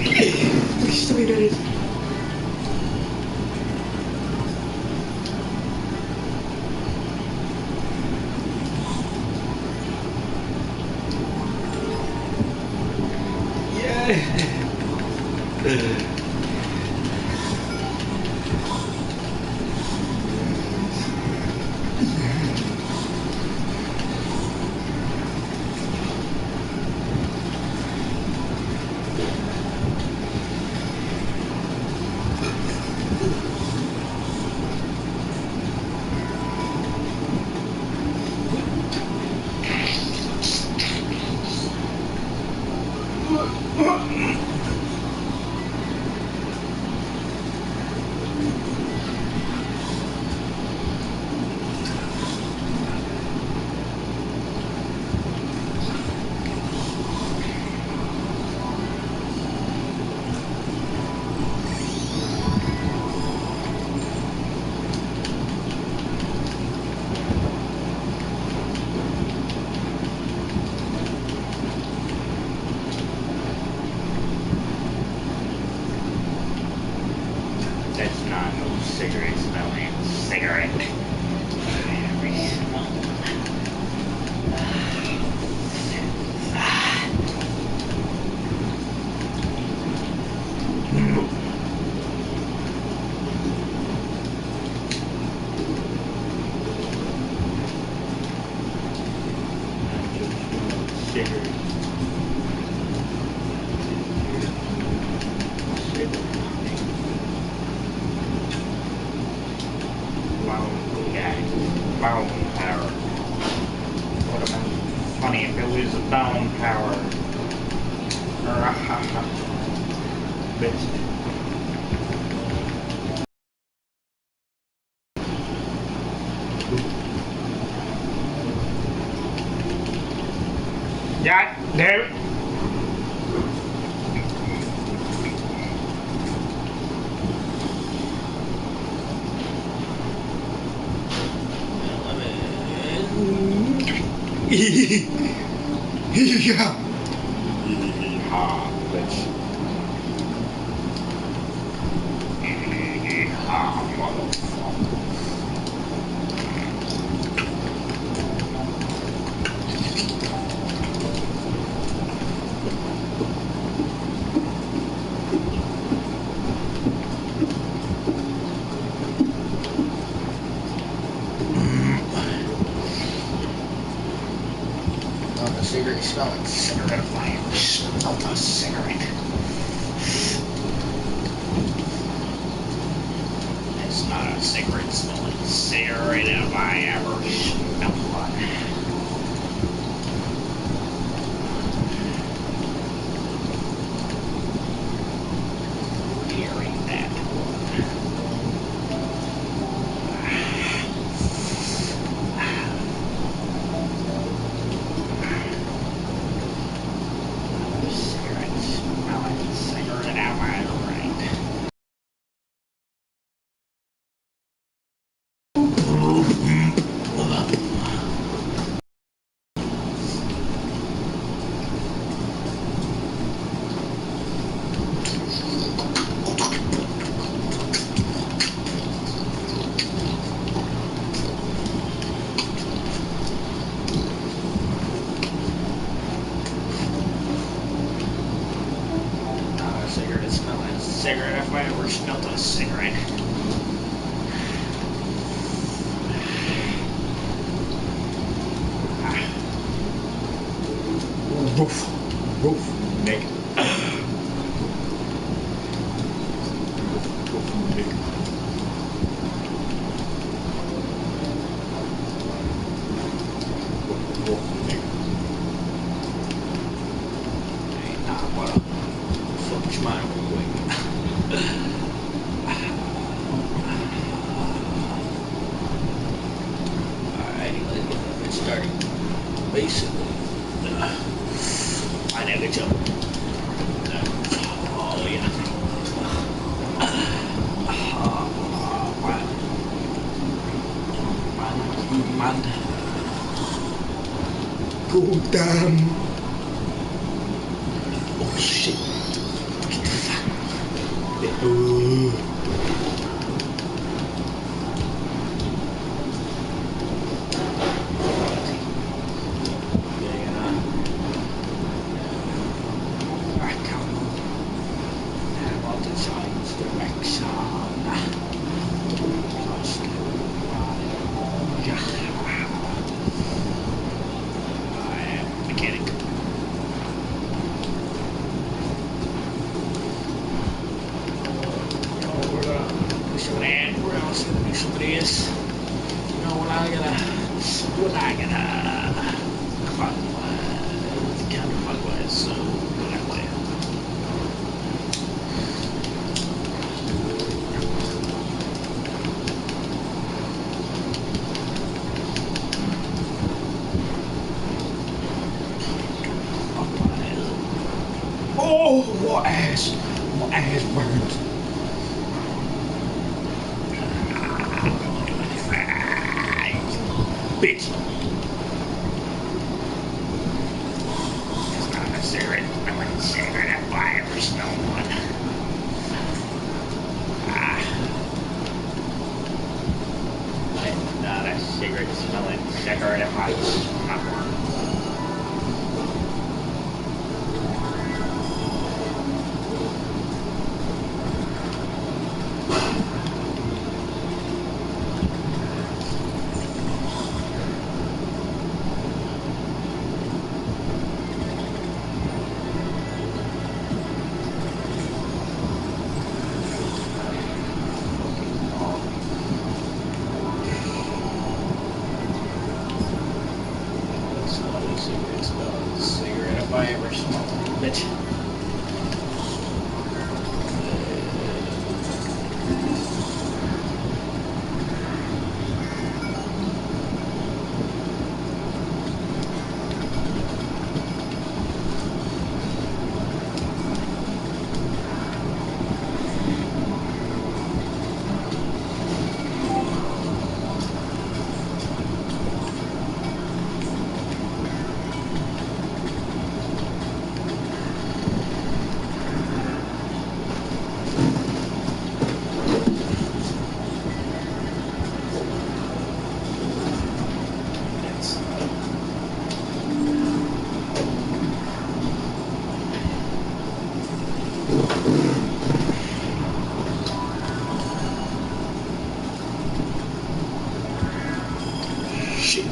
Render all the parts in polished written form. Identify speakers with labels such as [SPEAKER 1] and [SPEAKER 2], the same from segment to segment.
[SPEAKER 1] Please tell me that is. Yeah. That's not no cigarette smelling cigarette. Bone power. What about funny if it was a bone power? Bitch. God damn it. Yeah. Bitch. Motherfucker. Cigarette smelling cigarette fire. Smell the cigarette. It's not a cigarette smelling cigarette if I ever smell one. Hearing that cigarette if I ever smelled a cigarette. Woof, woof, Nick. Woof, Nick. Woof, Nick. Hey, nah, what up? Fuck your mind real quick. Alrighty, let's get started. Basically, I never jump. Oh yeah. Man. Go damn. Oh shit.
[SPEAKER 2] Ooh. Oh, my ass! My ass burns. Bitch.
[SPEAKER 1] It's not a cigarette. I wouldn't cigarette if I ever smelled one. I'm not a cigarette smelling cigarette if I smell one.
[SPEAKER 2] Cigarette if I ever smell one, bitch. Shit.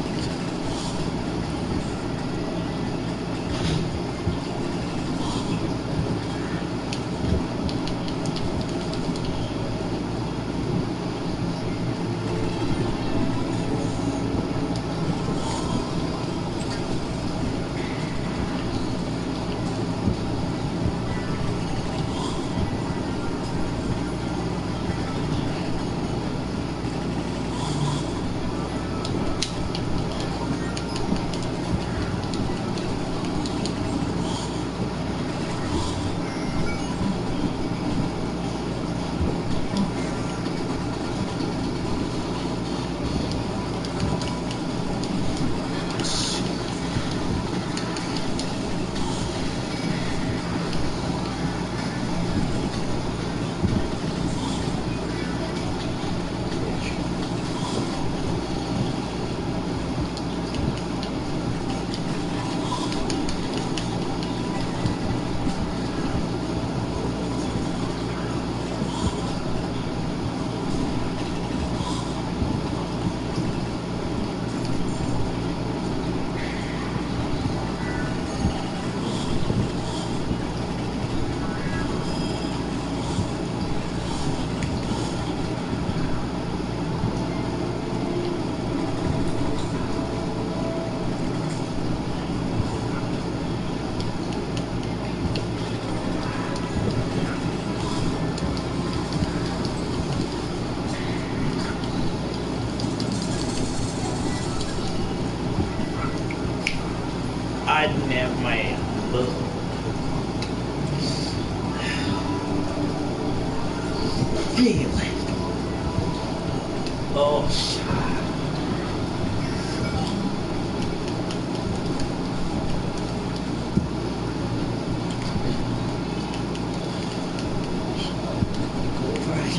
[SPEAKER 2] I didn't have my book. Feel it. Oh, shit.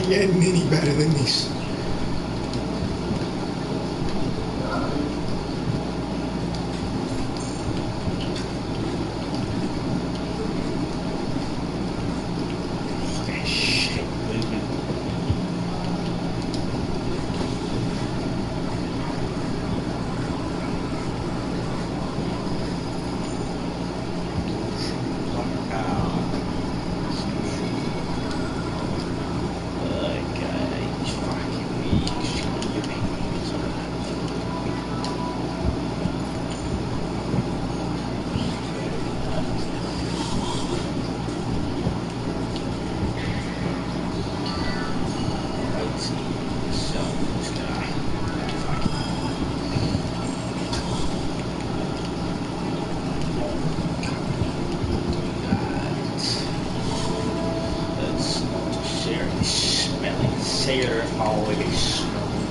[SPEAKER 2] getting any better than this. That shit moving. Sailor always smelling.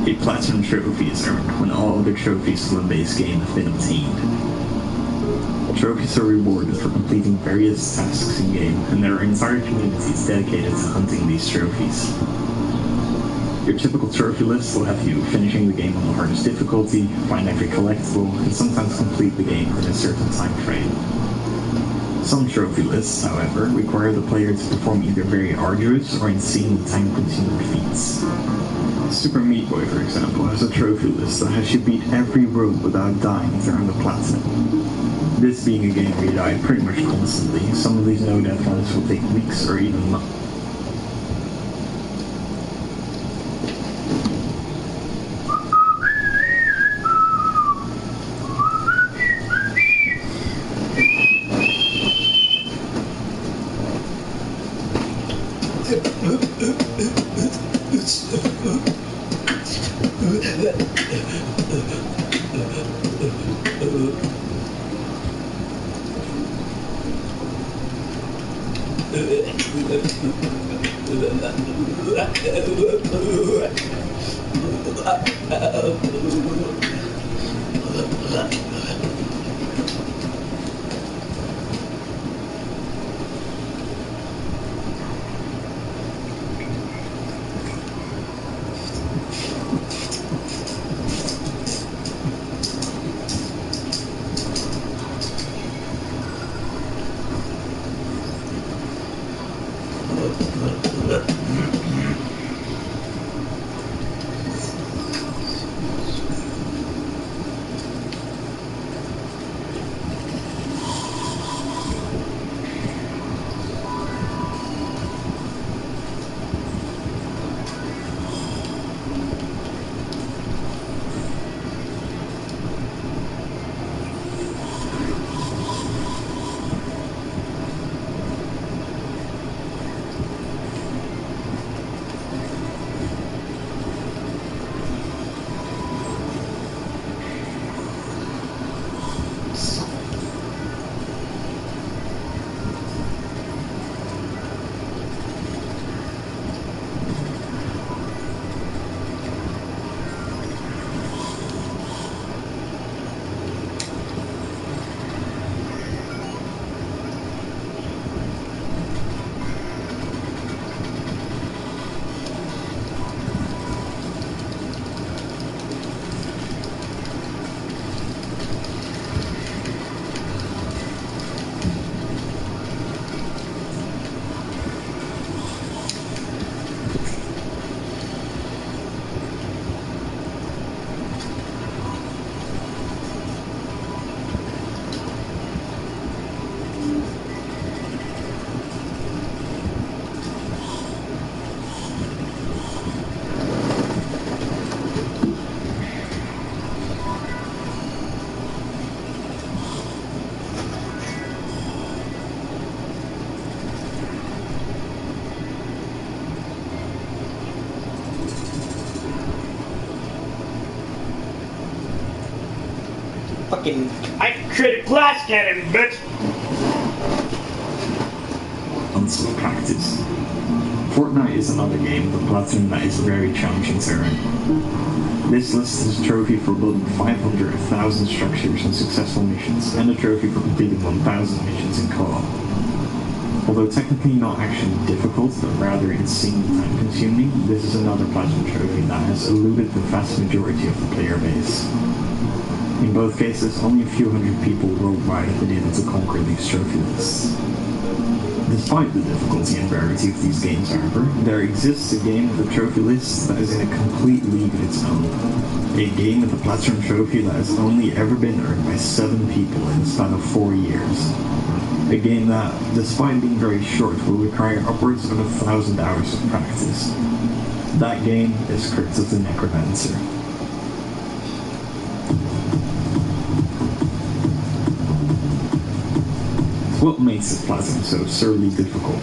[SPEAKER 3] A platinum trophy is earned when all other trophies from the base game have been obtained. Trophies are rewarded for completing various tasks in-game, and there are entire communities dedicated to hunting these trophies. Your typical trophy list will have you finishing the game on the hardest difficulty, find every collectible, and sometimes complete the game within a certain time frame. Some trophy lists, however, require the player to perform either very arduous or insanely time-consuming feats. Super Meat Boy, for example, has a trophy list that has you beat every room without dying to earn the platinum. This being a game where you die pretty much constantly, some of these no-death runs will take weeks or even months.
[SPEAKER 1] Fucking, I create a glass cannon, bitch!
[SPEAKER 3] Months of practice. Fortnite is another game with a platinum that is very challenging to earn. This lists is a trophy for building 500,000 structures and successful missions, and a trophy for completing 1,000 missions in co-op. Although technically not actually difficult, but rather insanely time-consuming, this is another platinum trophy that has eluded the vast majority of the player base. In both cases, only a few hundred people worldwide have been able to conquer these trophy lists. Despite the difficulty and rarity of these games, however, there exists a game with a trophy list that is in a complete league of its own. A game with a platinum trophy that has only ever been earned by 7 people in the span of 4 years. A game that, despite being very short, will require upwards of 1,000 hours of practice. That game is Curse of the Necromancer. What makes this platinum so absurdly difficult?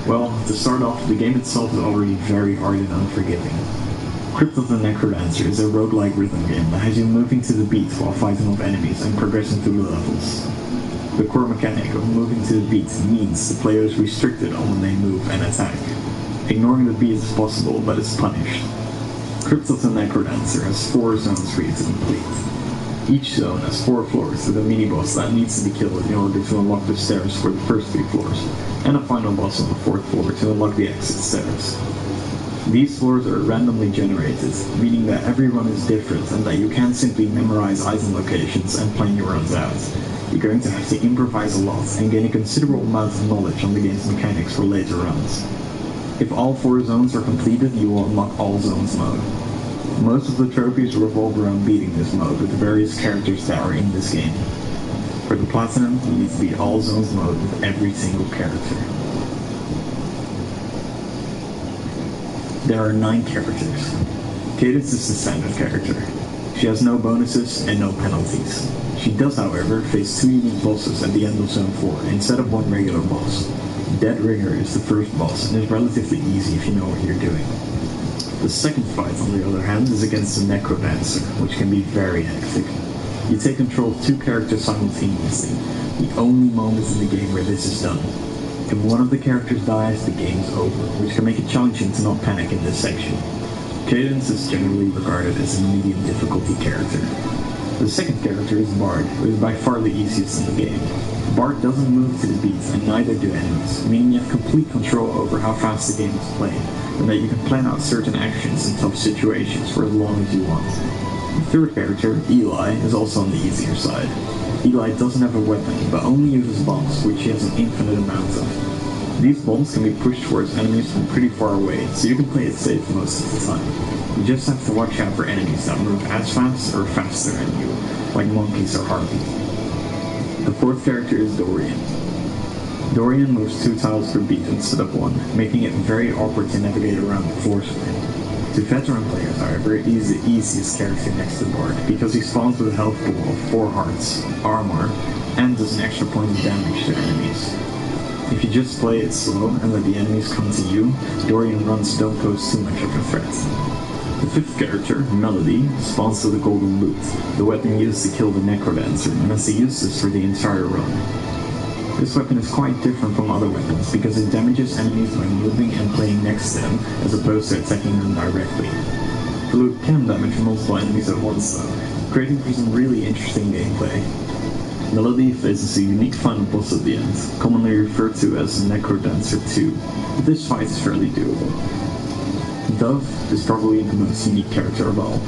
[SPEAKER 3] Well, to start off, the game itself is already very hard and unforgiving. Crypt of the Necromancer is a roguelike rhythm game that has you moving to the beat while fighting off enemies and progressing through the levels. The core mechanic of moving to the beat means the player is restricted on when they move and attack. Ignoring the beat is possible, but it's punished. Crypt of the Necrodancer has 4 zones for you to complete. Each zone has 4 floors with a mini-boss that needs to be killed in order to unlock the stairs for the first 3 floors, and a final boss on the 4th floor to unlock the exit stairs. These floors are randomly generated, meaning that every run is different and that you can't simply memorize item locations and plan your runs out. You're going to have to improvise a lot and gain a considerable amount of knowledge on the game's mechanics for later runs. If all 4 zones are completed, you will unlock all zones mode. Most of the trophies revolve around beating this mode with the various characters that are in this game. For the Platinum, you need to beat all zones mode with every single character. There are 9 characters. Cadence is the standard character. She has no bonuses and no penalties. She does, however, face 2 unique bosses at the end of Zone 4 instead of 1 regular boss. Dead Ringer is the first boss and is relatively easy if you know what you're doing. The second fight, on the other hand, is against the Necrodancer, which can be very hectic. You take control of 2 characters simultaneously, the only moment in the game where this is done. If one of the characters dies, the game is over, which can make it challenging to not panic in this section. Cadence is generally regarded as a medium difficulty character. The second character is Bard, who is by far the easiest in the game. Bard doesn't move to the beat, and neither do enemies, meaning you have complete control over how fast the game is played, and that you can plan out certain actions in tough situations for as long as you want. The third character, Eli, is also on the easier side. Eli doesn't have a weapon, but only uses bombs, which he has an infinite amount of. These bombs can be pushed towards enemies from pretty far away, so you can play it safe most of the time. You just have to watch out for enemies that move as fast or faster than you, like monkeys or harpies. The fourth character is Dorian. Dorian moves 2 tiles per beat instead of 1, making it very awkward to navigate around the floors for him. To veteran players, however, he is the easiest character next to Bard, because he spawns with a health pool of 4 hearts, armor, and does an extra point of damage to enemies. If you just play it slow and let the enemies come to you, Dorian runs don't pose too much of a threat. The fifth character, Melody, spawns to the Golden Loot, the weapon used to kill the Necrodancer, and has to use this for the entire run. This weapon is quite different from other weapons because it damages enemies by moving and playing next to them, as opposed to attacking them directly. The loot can damage multiple enemies at once though, creating for some really interesting gameplay. Melody faces a unique final boss at the end, commonly referred to as Necrodancer 2, but this fight is fairly doable. Dove is probably the most unique character of all.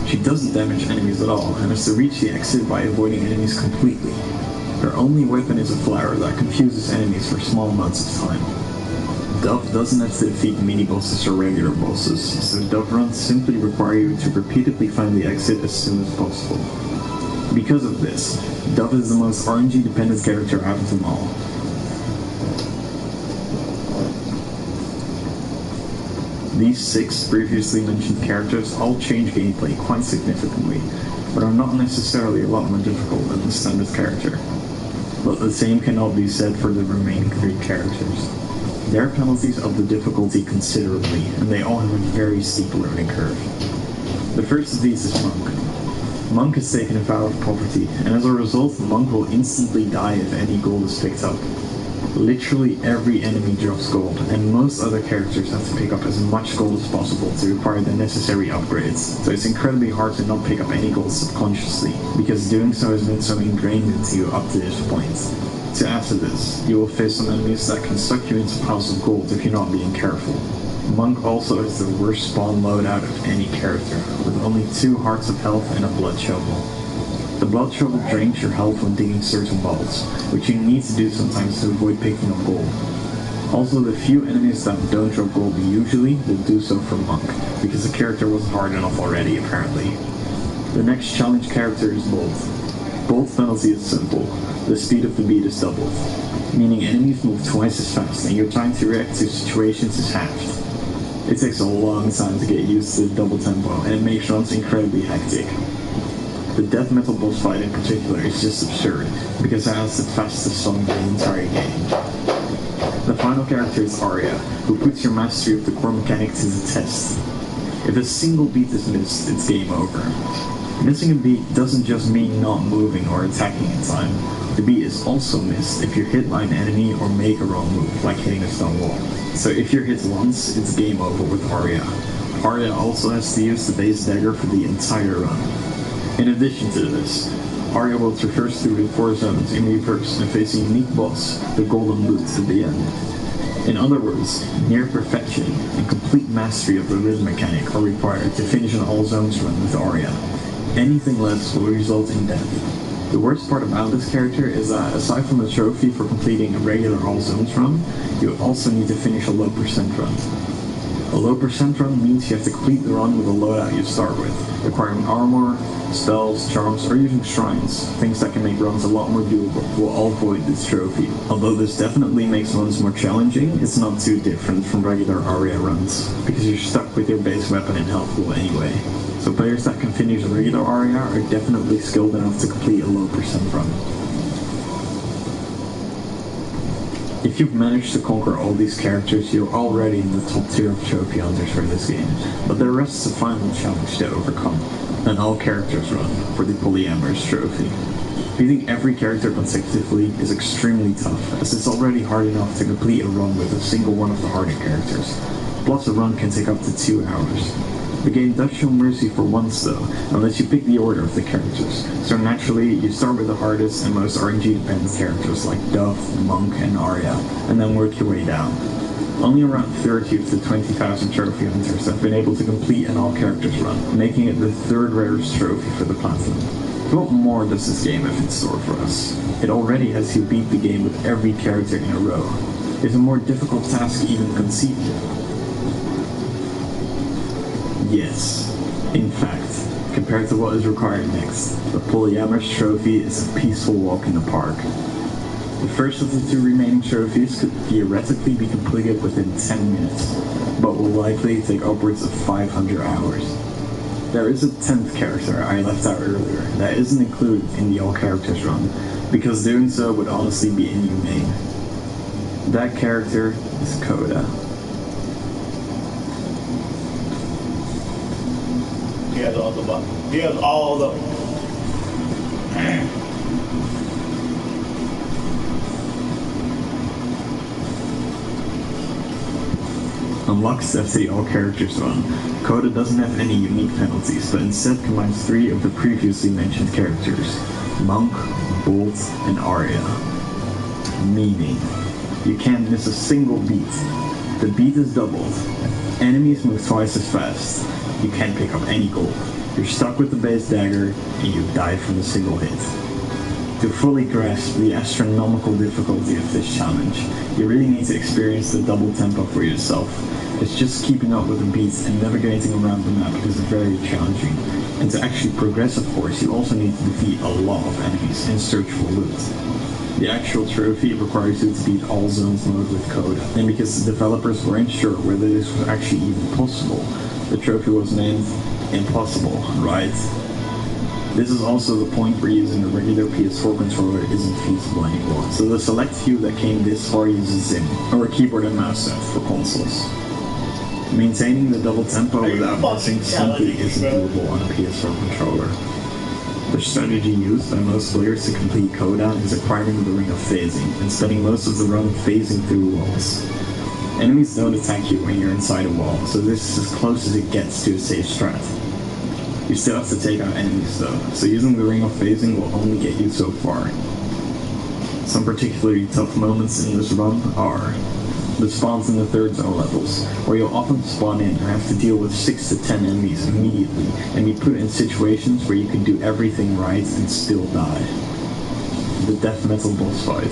[SPEAKER 3] She doesn't damage enemies at all, and has to reach the exit by avoiding enemies completely. Her only weapon is a flower that confuses enemies for small amounts of time. Dove doesn't have to defeat mini-bosses or regular bosses, so Dove runs simply require you to repeatedly find the exit as soon as possible. Because of this, Dove is the most RNG-dependent character out of them all. These 6 previously mentioned characters all change gameplay quite significantly, but are not necessarily a lot more difficult than the standard character. But the same cannot be said for the remaining 3 characters. Their penalties up the difficulty considerably, and they all have a very steep learning curve. The first of these is Monk. Monk has taken a vow of poverty, and as a result, Monk will instantly die if any gold is picked up. Literally every enemy drops gold, and most other characters have to pick up as much gold as possible to acquire the necessary upgrades, so it's incredibly hard to not pick up any gold subconsciously, because doing so has been so ingrained into you up to this point. To add to this, you will face some enemies that can suck you into piles of gold if you're not being careful. Monk also has the worst spawn loadout of any character, with only 2 hearts of health and a blood shovel. The blood shovel drains your health when digging certain balls, which you need to do sometimes to avoid picking up gold. Also, the few enemies that don't drop gold usually will do so for Monk, because the character was hard enough already apparently. The next challenge character is Bolt. Bolt's penalty is simple. The speed of the beat is doubled, meaning enemies move twice as fast and your time to react to situations is halved. It takes a long time to get used to the double tempo, and it makes runs incredibly hectic. The death metal boss fight in particular is just absurd, because it has the fastest song in the entire game. The final character is Arya, who puts your mastery of the core mechanic to the test. If a single beat is missed, it's game over. Missing a beat doesn't just mean not moving or attacking in time. The beat is also missed if you're hit by an enemy or make a wrong move, like hitting a stone wall. So if you're hit once, it's game over with Arya. Arya also has to use the base dagger for the entire run. In addition to this, Arya will traverse through the 4 zones in reverse and face a unique boss, the Golden Boot, at the end. In other words, near perfection and complete mastery of the rhythm mechanic are required to finish an all zones run with Arya. Anything less will result in death. The worst part about this character is that aside from the trophy for completing a regular all zones run, you also need to finish a low percent run. A low percent run means you have to complete the run with a loadout you start with, acquiring armor, spells, charms, or using shrines, things that can make runs a lot more doable, will all void this trophy. Although this definitely makes runs more challenging, it's not too different from regular Arya runs, because you're stuck with your base weapon and health pool anyway. So players that can finish a regular Arya are definitely skilled enough to complete a low percent run. If you've managed to conquer all these characters, you're already in the top tier of trophy hunters for this game, but there rests a final challenge to overcome, an all characters run for the Polyamorous trophy. Beating every character consecutively is extremely tough, as it's already hard enough to complete a run with a single one of the harder characters, plus a run can take up to 2 hours. The game does show mercy for once though, and lets you pick the order of the characters, so naturally you start with the hardest and most RNG dependent characters like Duff, Monk, and Arya, and then work your way down. Only around 30 of the 20,000 trophy hunters have been able to complete an all characters run, making it the 3rd rarest trophy for the Platinum. What more does this game have in store for us? It already has you beat the game with every character in a row. Is a more difficult task even conceivable? Yes. In fact, compared to what is required next, the Polyamorous trophy is a peaceful walk in the park. The first of the 2 remaining trophies could theoretically be completed within 10 minutes, but will likely take upwards of 500 hours. There is a 10th character I left out earlier that isn't included in the all characters run, because doing so would honestly be inhumane. That character is Coda.
[SPEAKER 2] He has all the buttons. He has all the...
[SPEAKER 3] Unlocks after the all characters run, Coda doesn't have any unique penalties, but instead combines 3 of the previously mentioned characters, Monk, Bolt, and Arya. Meaning, you can't miss a single beat. The beat is doubled. Enemies move twice as fast. You can't pick up any gold. You're stuck with the base dagger, and you die from a single hit. To fully grasp the astronomical difficulty of this challenge, you really need to experience the double tempo for yourself. It's just keeping up with the beats and navigating around the map is very challenging. And to actually progress, of course, you also need to defeat a lot of enemies in search for loot. The actual trophy requires you to beat all zones mode with Coda, and because the developers weren't sure whether this was actually even possible, the trophy was named Impossible, right? This is also the point where using a regular PS4 controller isn't feasible anymore, so the select few that came this far uses Zim, or a keyboard and mouse set for consoles. Maintaining the double tempo without missing simply isn't doable on a PS4 controller. The strategy used by most players to complete Coda is acquiring the Ring of Phasing and spending most of the run phasing through walls. Enemies don't attack you when you're inside a wall, so this is as close as it gets to a safe strat. You still have to take out enemies though, so using the Ring of Phasing will only get you so far. Some particularly tough moments in this run are the spawns in the 3rd zone levels, where you'll often spawn in and have to deal with 6 to 10 enemies immediately, and be put in situations where you can do everything right and still die. The death metal boss fight.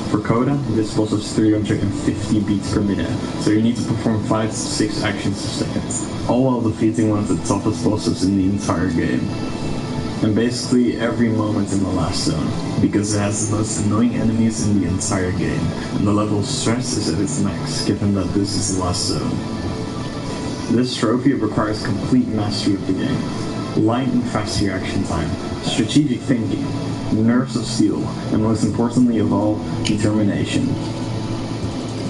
[SPEAKER 3] For Coda, this boss is 350 beats per minute, so you need to perform 5 to 6 actions a second, all while defeating one of the toughest bosses in the entire game. And basically every moment in the last zone, because it has the most annoying enemies in the entire game, and the level of stress is at its max, given that this is the last zone. This trophy requires complete mastery of the game, light and fast reaction time, strategic thinking, nerves of steel, and most importantly of all, determination.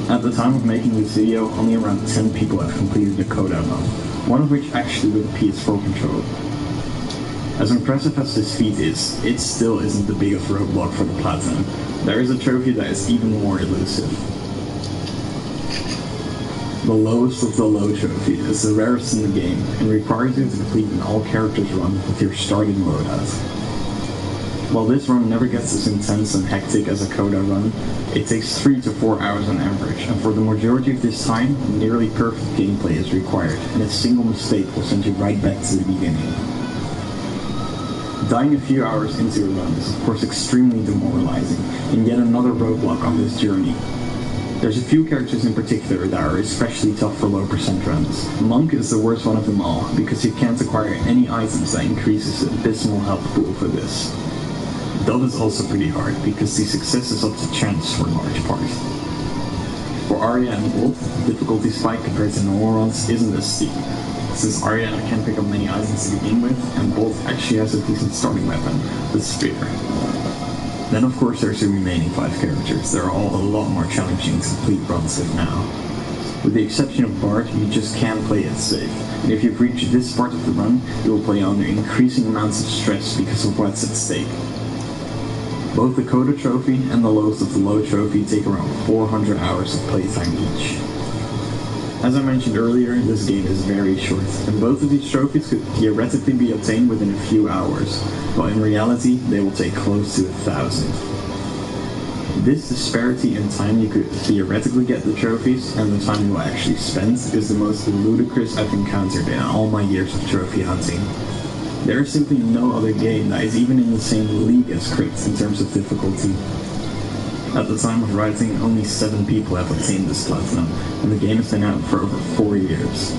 [SPEAKER 3] At the time of making this video, only around 10 people have completed the Coda run, one of which actually with a PS4 controller. As impressive as this feat is, it still isn't the biggest roadblock for the Platinum. There is a trophy that is even more elusive. The lowest of the low trophy is the rarest in the game and requires you to complete an all characters run with your starting loadout. While this run never gets as intense and hectic as a Coda run, it takes 3 to 4 hours on average, and for the majority of this time, nearly perfect gameplay is required, and a single mistake will send you right back to the beginning. Dying a few hours into a run is of course extremely demoralizing, and yet another roadblock on this journey. There's a few characters in particular that are especially tough for low percent runs. Monk is the worst one of them all, because you can't acquire any items that increases the abysmal health pool for this. Dove is also pretty hard, because the success is up to chance for a large part. For Arya and Bolt, the difficulty spike compared to normal runs isn't as steep, since Arya can't pick up many items to begin with, and Bolt actually has a decent starting weapon, the spear. Then of course there's the remaining 5 characters. They're all a lot more challenging to complete runs with now. With the exception of Bard, you just can't play it safe, and if you've reached this part of the run, you will play under increasing amounts of stress because of what's at stake. Both the Coda trophy and the lowest of the low trophy take around 400 hours of playtime each. As I mentioned earlier, this game is very short, and both of these trophies could theoretically be obtained within a few hours, but in reality, they will take close to 1,000. This disparity in time you could theoretically get the trophies, and the time you will actually spend, is the most ludicrous I've encountered in all my years of trophy hunting. There is simply no other game that is even in the same league as Crypt in terms of difficulty. At the time of writing, only 7 people have obtained this platinum, and the game has been out for over 4 years.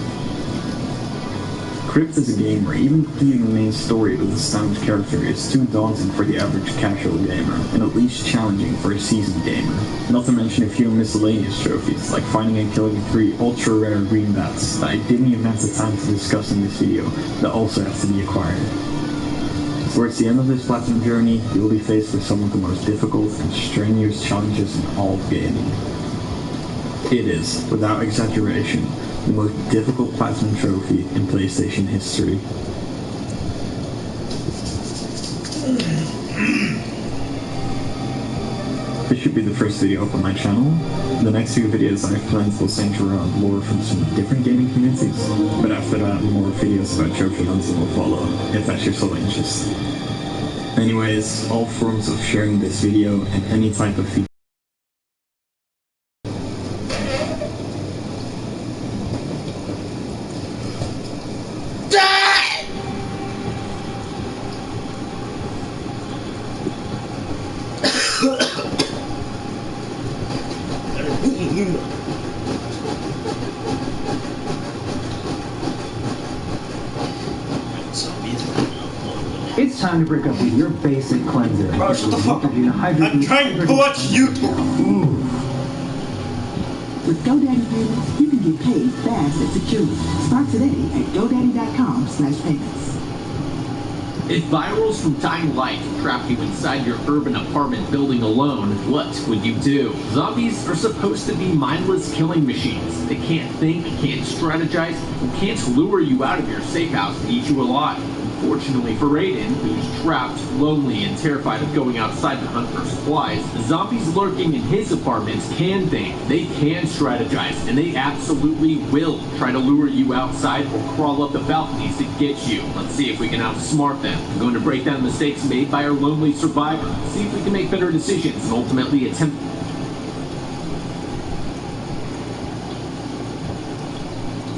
[SPEAKER 3] Crypt is a game where even completing the main story with a standard character is too daunting for the average casual gamer, and at least challenging for a seasoned gamer. Not to mention a few miscellaneous trophies, like finding and killing 3 ultra-rare green bats that I didn't even have the time to discuss in this video, that also have to be acquired. Towards the end of this platinum journey, you will be faced with some of the most difficult and strenuous challenges in all of gaming. It is, without exaggeration, the most difficult platinum trophy in PlayStation history. This should be the first video up on my channel. The next few videos I've planned will center around lore from some different gaming communities, but after that more videos about trophy hunting will follow, if that's your sole interest. Anyways, all forms of sharing this video and any type of feedback
[SPEAKER 4] It's time to break up with your basic cleanser.
[SPEAKER 2] Bro, shut the fuck up. I'm trying to watch YouTube.
[SPEAKER 5] With GoDaddy payments, you can get paid fast and securely. Start today at GoDaddy.com/payments.
[SPEAKER 6] If virals from Dying Light trap you inside your urban apartment building alone, what would you do? Zombies are supposed to be mindless killing machines. They can't think, can't strategize, and can't lure you out of your safe house and eat you alive. Fortunately for Aiden, who's trapped, lonely, and terrified of going outside to hunt for supplies, the zombies lurking in his apartments can think, they can strategize, and they absolutely will try to lure you outside or crawl up the balconies to get you. Let's see if we can outsmart them. I'm going to break down mistakes made by our lonely survivor, see if we can make better decisions, and ultimately attempt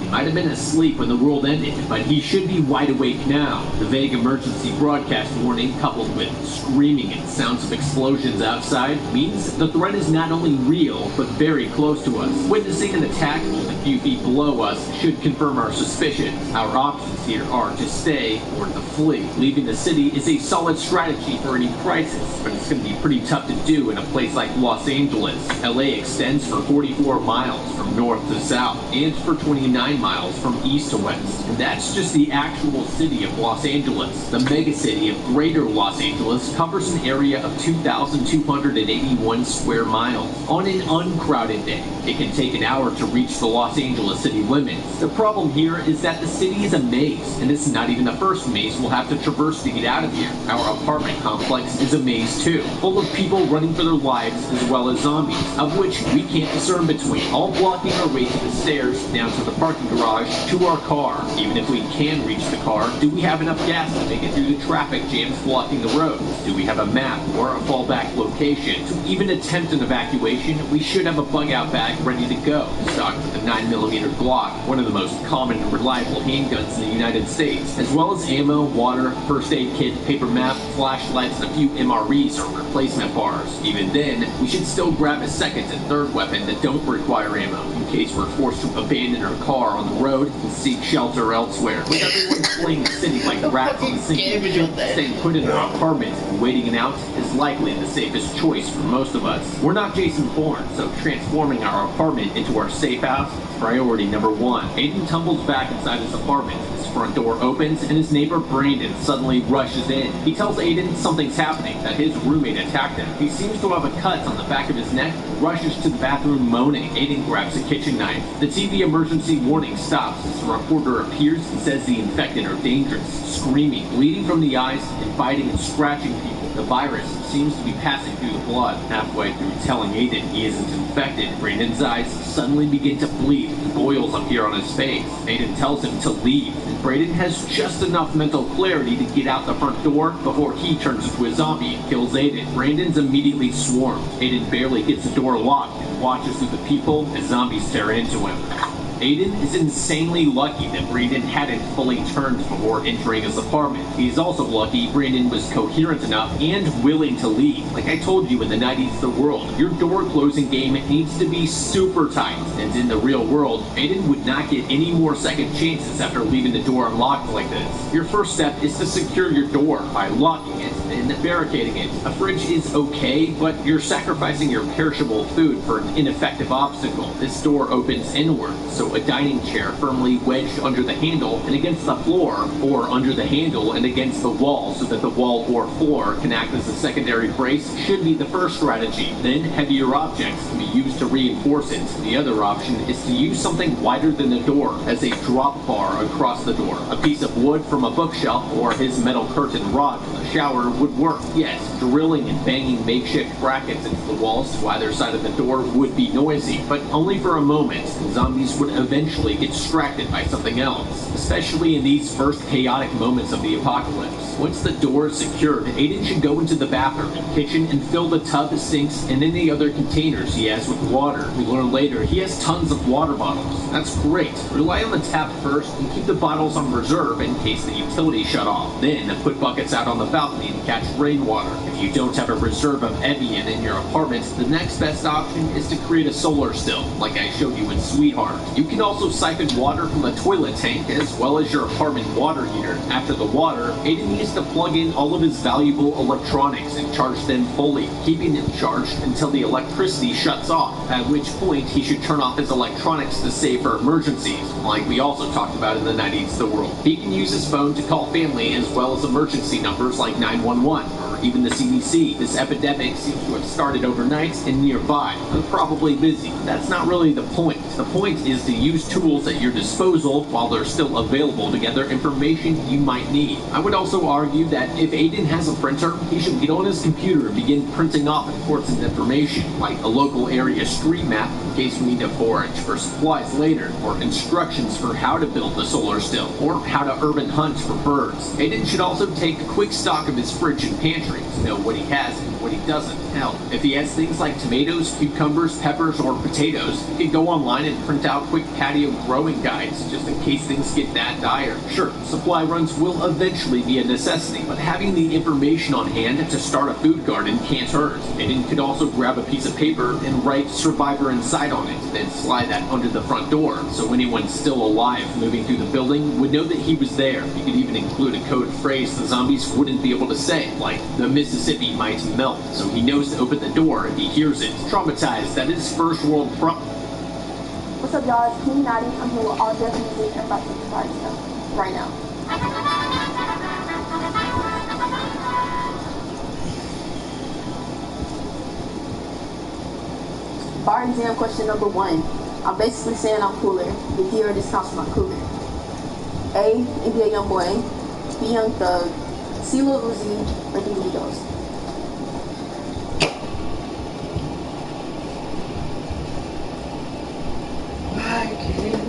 [SPEAKER 6] might have been asleep when the world ended, but he should be wide awake now. The vague emergency broadcast warning, coupled with screaming and sounds of explosions outside, means the threat is not only real, but very close to us. Witnessing an attack just a few feet below us should confirm our suspicions. Our options here are to stay or to flee. Leaving the city is a solid strategy for any crisis, but it's going to be pretty tough to do in a place like Los Angeles. LA extends for 44 miles from north to south, and for 29 miles from east to west. And that's just the actual city of Los Angeles. The megacity of Greater Los Angeles covers an area of 2,281 square miles. On an uncrowded day, it can take an hour to reach the Los Los Angeles city limits. The problem here is that the city is a maze, and it's not even the first maze we'll have to traverse to get out of here. Our apartment complex is a maze too, full of people running for their lives as well as zombies, of which we can't discern between, all blocking our way to the stairs, down to the parking garage, to our car. Even if we can reach the car, do we have enough gas to make it through the traffic jams blocking the road? Do we have a map or a fallback location? To even attempt an evacuation, we should have a bug-out bag ready to go, stocked with a 9mm Glock, one of the most common and reliable handguns in the United States, as well as ammo, water, first aid kit, paper map, flashlights, and a few MREs or replacement bars. Even then, we should still grab a second and third weapon that don't require ammo, in case we're forced to abandon our car on the road and seek shelter elsewhere. With everyone fleeing the city like rats on a sinking ship, staying put in our apartment and waiting it out is likely the safest choice for most of us. We're not Jason Bourne, so transforming our apartment into our safe house is priority number one. Aiden tumbles back inside his apartment. His front door opens and his neighbor Brandon suddenly rushes in. He tells Aiden something's happening, that his roommate attacked him. He seems to have a cut on the back of his neck, rushes to the bathroom moaning. Aiden grabs a kitchen knife. The TV emergency warning stops as the reporter appears and says the infected are dangerous, screaming, bleeding from the eyes, and biting and scratching people. The virus seems to be passing through the blood. Halfway through telling Aiden he isn't infected, Brandon's eyes suddenly begin to bleed and boils appear on his face. Aiden tells him to leave, and Brandon has just enough mental clarity to get out the front door before he turns into a zombie and kills Aiden. Brandon's immediately swarmed. Aiden barely gets the door locked and watches through the people as zombies tear into him. Aiden is insanely lucky that Brandon hadn't fully turned before entering his apartment. He's also lucky Brandon was coherent enough and willing to leave. Like I told you in the 90s The World, your door closing game needs to be super tight. And in the real world, Aiden would not get any more second chances after leaving the door unlocked like this. Your first step is to secure your door by locking it and barricading it. A fridge is okay, but you're sacrificing your perishable food for an ineffective obstacle. This door opens inward, so a dining chair firmly wedged under the handle and against the floor, or under the handle and against the wall so that the wall or floor can act as a secondary brace should be the first strategy. Then heavier objects can be used to reinforce it. The other option is to use something wider than the door as a drop bar across the door. A piece of wood from a bookshelf or his metal curtain rod from the shower would work. Yes, drilling and banging makeshift brackets into the walls to either side of the door would be noisy, but only for a moment. Zombies would eventually get distracted by something else, especially in these first chaotic moments of the apocalypse. Once the door is secured, Aiden should go into the bathroom and kitchen and fill the tub, sinks, and any other containers he has with water. We learn later he has tons of water bottles. That's great. Rely on the tap first and keep the bottles on reserve in case the utilities shut off. Then put buckets out on the balcony and catch rainwater. If you don't have a reserve of Evian in your apartment, the next best option is to create a solar still, like I showed you in Sweetheart. You can also siphon water from the toilet tank as well as your apartment water heater. After the water, Aiden needs to plug in all of his valuable electronics and charge them fully, keeping them charged until the electricity shuts off, at which point he should turn off his electronics to save for emergencies, like we also talked about in the 90s The World. He can use his phone to call family as well as emergency numbers like 911 or even the CDC. This epidemic seems to have started overnight and nearby. I'm probably busy. That's not really the point. The point is to use tools at your disposal while they're still available to gather information you might need. I would also argue that if Aiden has a printer, he should get on his computer and begin printing off important information, like a local area street map in case we need to forage for supplies later, or instructions for how to build the solar still, or how to urban hunt for birds. Aiden should also take quick stock of his fridge and pantry to know what he has and what he doesn't. Hell, if he has things like tomatoes, cucumbers, peppers, or potatoes, he could go online and print out quick patio growing guides just in case things get that dire. Sure, supply runs will eventually be a necessity, but having the information on hand to start a food garden can't hurt. Aiden could also grab a piece of paper and write "Survivor Inside" on it, then slide that under the front door, so anyone still alive moving through the building would know that he was there. He could even include a code phrase the zombies wouldn't be able to say, like, "The Mississippi might melt," so he knows to open the door if he hears it. Traumatized that his first world
[SPEAKER 7] What's up, y'all? It's King Natty. I'm here with all Deaf Music. I'm about to start stuff right now. Bar exam question number 1. I'm basically saying I'm cooler. The D already counts for my cooler. A, NBA Youngboy. B, Young Thug. C, Lil Uzi. Or D, Migos.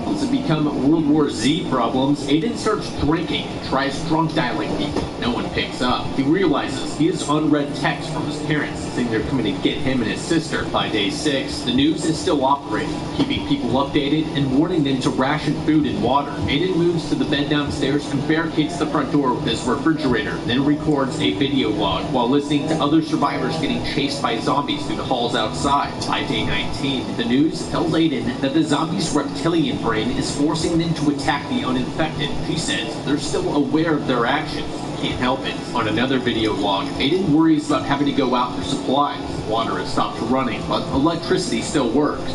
[SPEAKER 6] Once it become World War Z problems, Aiden starts drinking and tries drunk dialing people. No one picks up. He realizes he has unread text from his parents saying they're coming to get him and his sister. By day 6, the news is still operating, keeping people updated and warning them to ration food and water. Aiden moves to the bed downstairs and barricades the front door with his refrigerator, then records a video log while listening to other survivors getting chased by zombies through the halls outside. By day 19, the news tells Aiden that the zombies' reptilian brain is forcing them to attack the uninfected. She says they're still aware of their actions. Can't help it. On another video log, Aiden worries about having to go out for supplies. Water has stopped running, but electricity still works.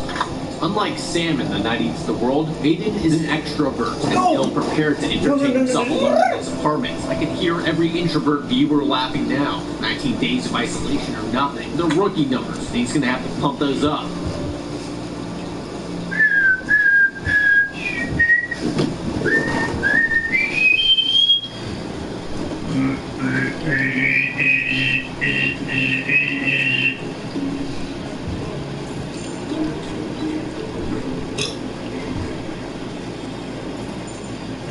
[SPEAKER 6] Unlike Sam in the 90s The World, Aiden is an extrovert and ill-prepared to entertain himself alone in his apartment. I can hear every introvert viewer laughing now. 19 days of isolation are nothing. They're rookie numbers, and he's gonna have to pump those up.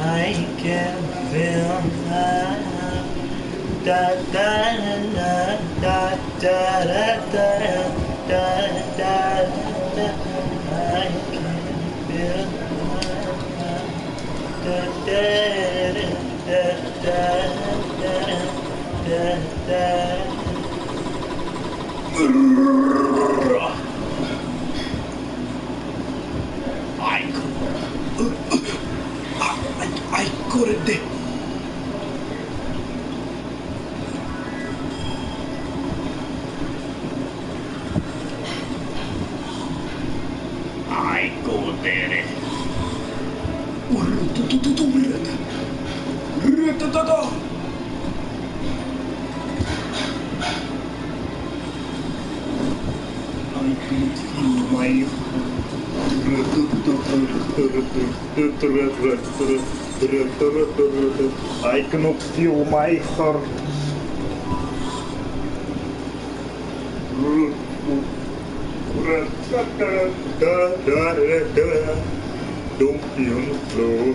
[SPEAKER 2] I can feel da da da da da da da da da da. I can feel da da da da da da da. I couldn't. I couldn't. I can't feel my. I cannot feel my heart. Don't be on the floor.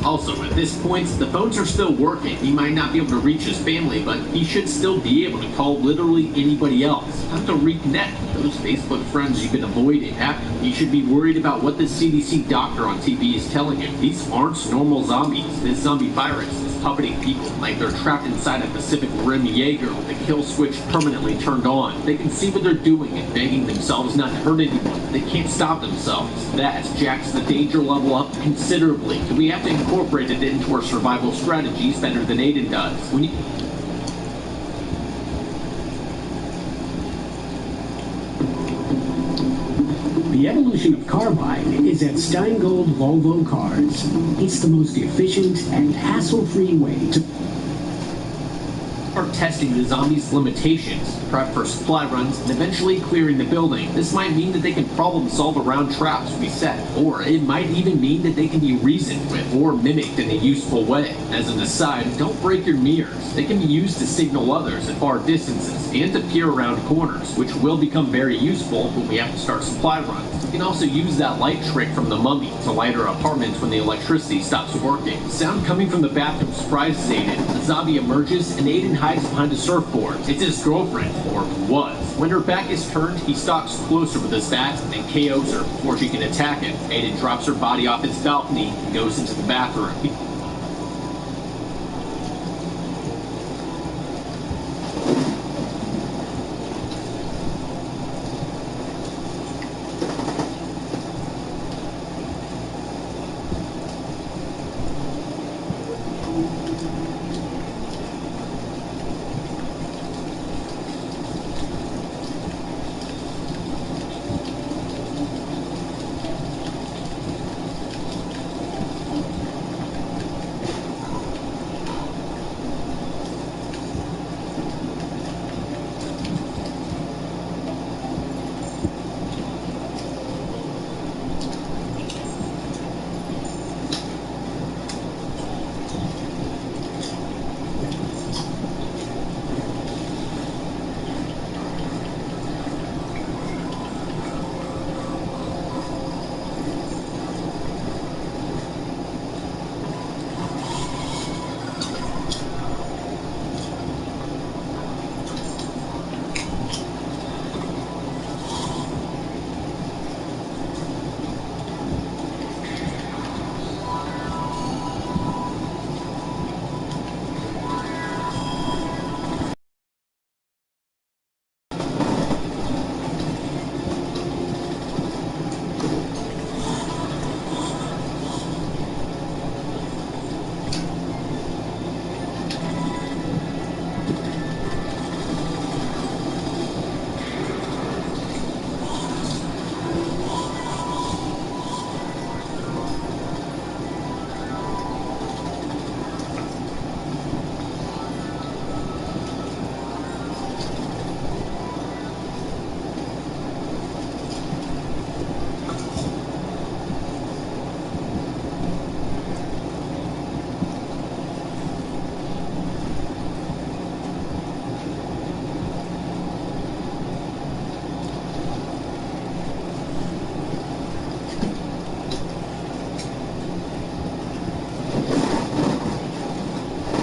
[SPEAKER 6] Also, at this point, the phones are still working. He might not be able to reach his family, but he should still be able to call literally anybody else. Time to reconnect with those Facebook friends you've been avoiding. Heck, he should be worried about what the CDC doctor on TV is telling him. These aren't normal zombies. This zombie virus is puppeting people like they're trapped inside a Pacific Rim Jaeger with the kill switch permanently turned on. They can see what they're doing and begging themselves not to hurt anyone. They can't stop themselves. That jacks the danger level up considerably. And we have to incorporate it into our survival strategies better than Aiden does. When you
[SPEAKER 8] The evolution of Carbide is at Steingold Volvo Cars. It's the most efficient and hassle-free way to
[SPEAKER 6] start testing the zombies' limitations, prep for supply runs, and eventually clearing the building. This might mean that they can problem solve around traps we set, or it might even mean that they can be reasoned with or mimicked in a useful way. As an aside, don't break your mirrors. They can be used to signal others at far distances and to peer around corners, which will become very useful when we have to start supply runs. You can also use that light trick from the Mummy to light our apartments when the electricity stops working. Sound coming from the bathroom surprises Aiden. The zombie emerges and Aiden hides behind a surfboard. It's his girlfriend, or was. When her back is turned, he stalks closer with his bat and KOs her before she can attack him. Aiden drops her body off his balcony and goes into the bathroom.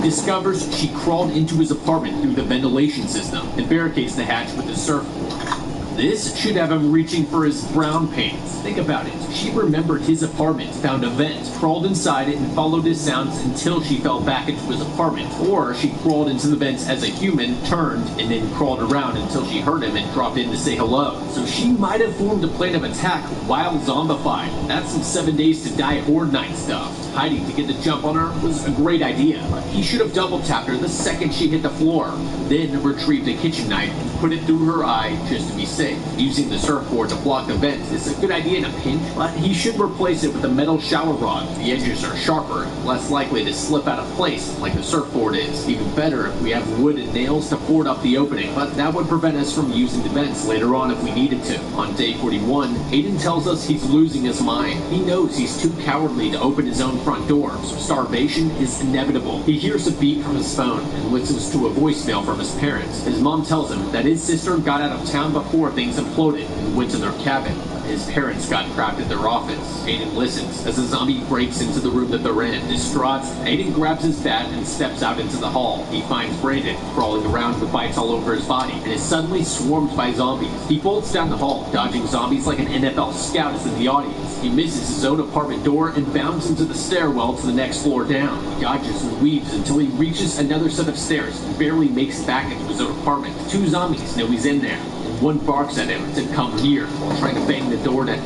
[SPEAKER 6] Discovers she crawled into his apartment through the ventilation system and barricades the hatch with his surfboard. This should have him reaching for his brown pants. Think about it. She remembered his apartment, found a vent, crawled inside it, and followed his sounds until she fell back into his apartment. Or she crawled into the vents as a human, turned, and then crawled around until she heard him and dropped in to say hello. So she might have formed a plan of attack while zombified. That's some 7 Days to Die Horde Night stuff. Hiding to get the jump on her was a great idea, but he should have double tapped her the second she hit the floor, then retrieved a kitchen knife and put it through her eye just to be safe. Using the surfboard to block the vents is a good idea in a pinch, but he should replace it with a metal shower rod. The edges are sharper and less likely to slip out of place like the surfboard is. Even better if we have wood and nails to board up the opening, but that would prevent us from using the vents later on if we needed to. On day 41, Aiden tells us he's losing his mind. He knows he's too cowardly to open his own front door, so starvation is inevitable. He hears a beep from his phone and listens to a voicemail from his parents. His mom tells him that his sister got out of town before things imploded and went to their cabin. His parents got trapped in their office. Aiden listens as a zombie breaks into the room that they're in. Distraught, Aiden grabs his bat and steps out into the hall. He finds Brandon crawling around with bites all over his body and is suddenly swarmed by zombies. He bolts down the hall, dodging zombies like an NFL scout is in the audience. He misses his own apartment door and bounds into the stairwell to the next floor down. He dodges and weaves until he reaches another set of stairs and barely makes it back into his own apartment. Two zombies know he's in there, and one barks at him to come here while trying to bang the door down.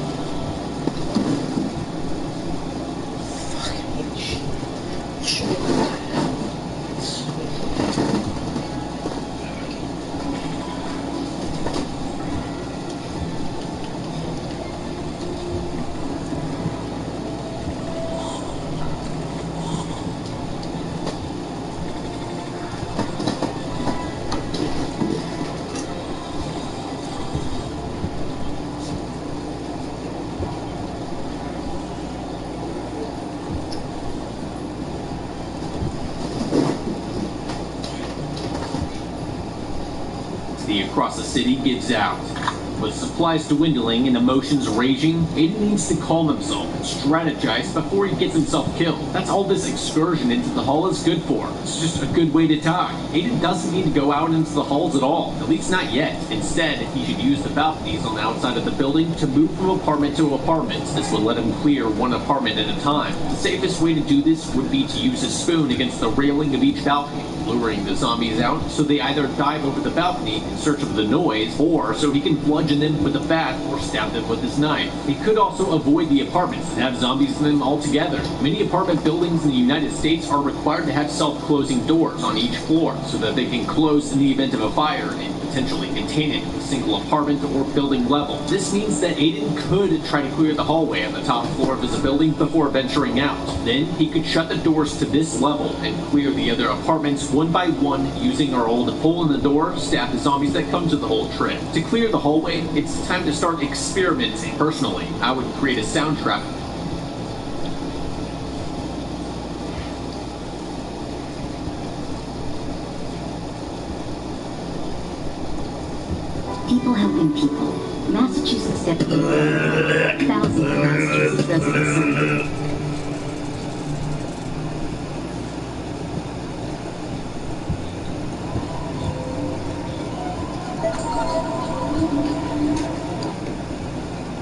[SPEAKER 6] Across the city gives out. With supplies dwindling and emotions raging, Aiden needs to calm himself and strategize before he gets himself killed. That's all this excursion into the hall is good for. It's just a good way to die. Aiden doesn't need to go out into the halls at all, at least not yet. Instead, he should use the balconies on the outside of the building to move from apartment to apartment. This would let him clear one apartment at a time. The safest way to do this would be to use his spoon against the railing of each balcony, luring the zombies out so they either dive over the balcony in search of the noise, or so he can bludgeon them with a bat or stab them with his knife. He could also avoid the apartments and have zombies in them altogether. Many apartment buildings in the United States are required to have self-closing doors on each floor so that they can close in the event of a fire and potentially contain it at a single apartment or building level. This means that Aiden could try to clear the hallway on the top floor of his building before venturing out. Then he could shut the doors to this level and clear the other apartments one by one using our old hole in the door, stab the zombies that come to the whole trick. To clear the hallway, it's time to start experimenting. Personally, I would create a soundtrack.
[SPEAKER 9] People helping people. Massachusetts deputy. Thousands of Massachusetts residents.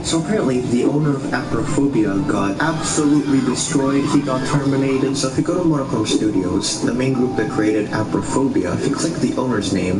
[SPEAKER 10] So apparently, the owner of Aprophobia got absolutely destroyed. He got terminated. So if you go to Monochrome Studios, the main group that created Aprophobia, if you click the owner's name,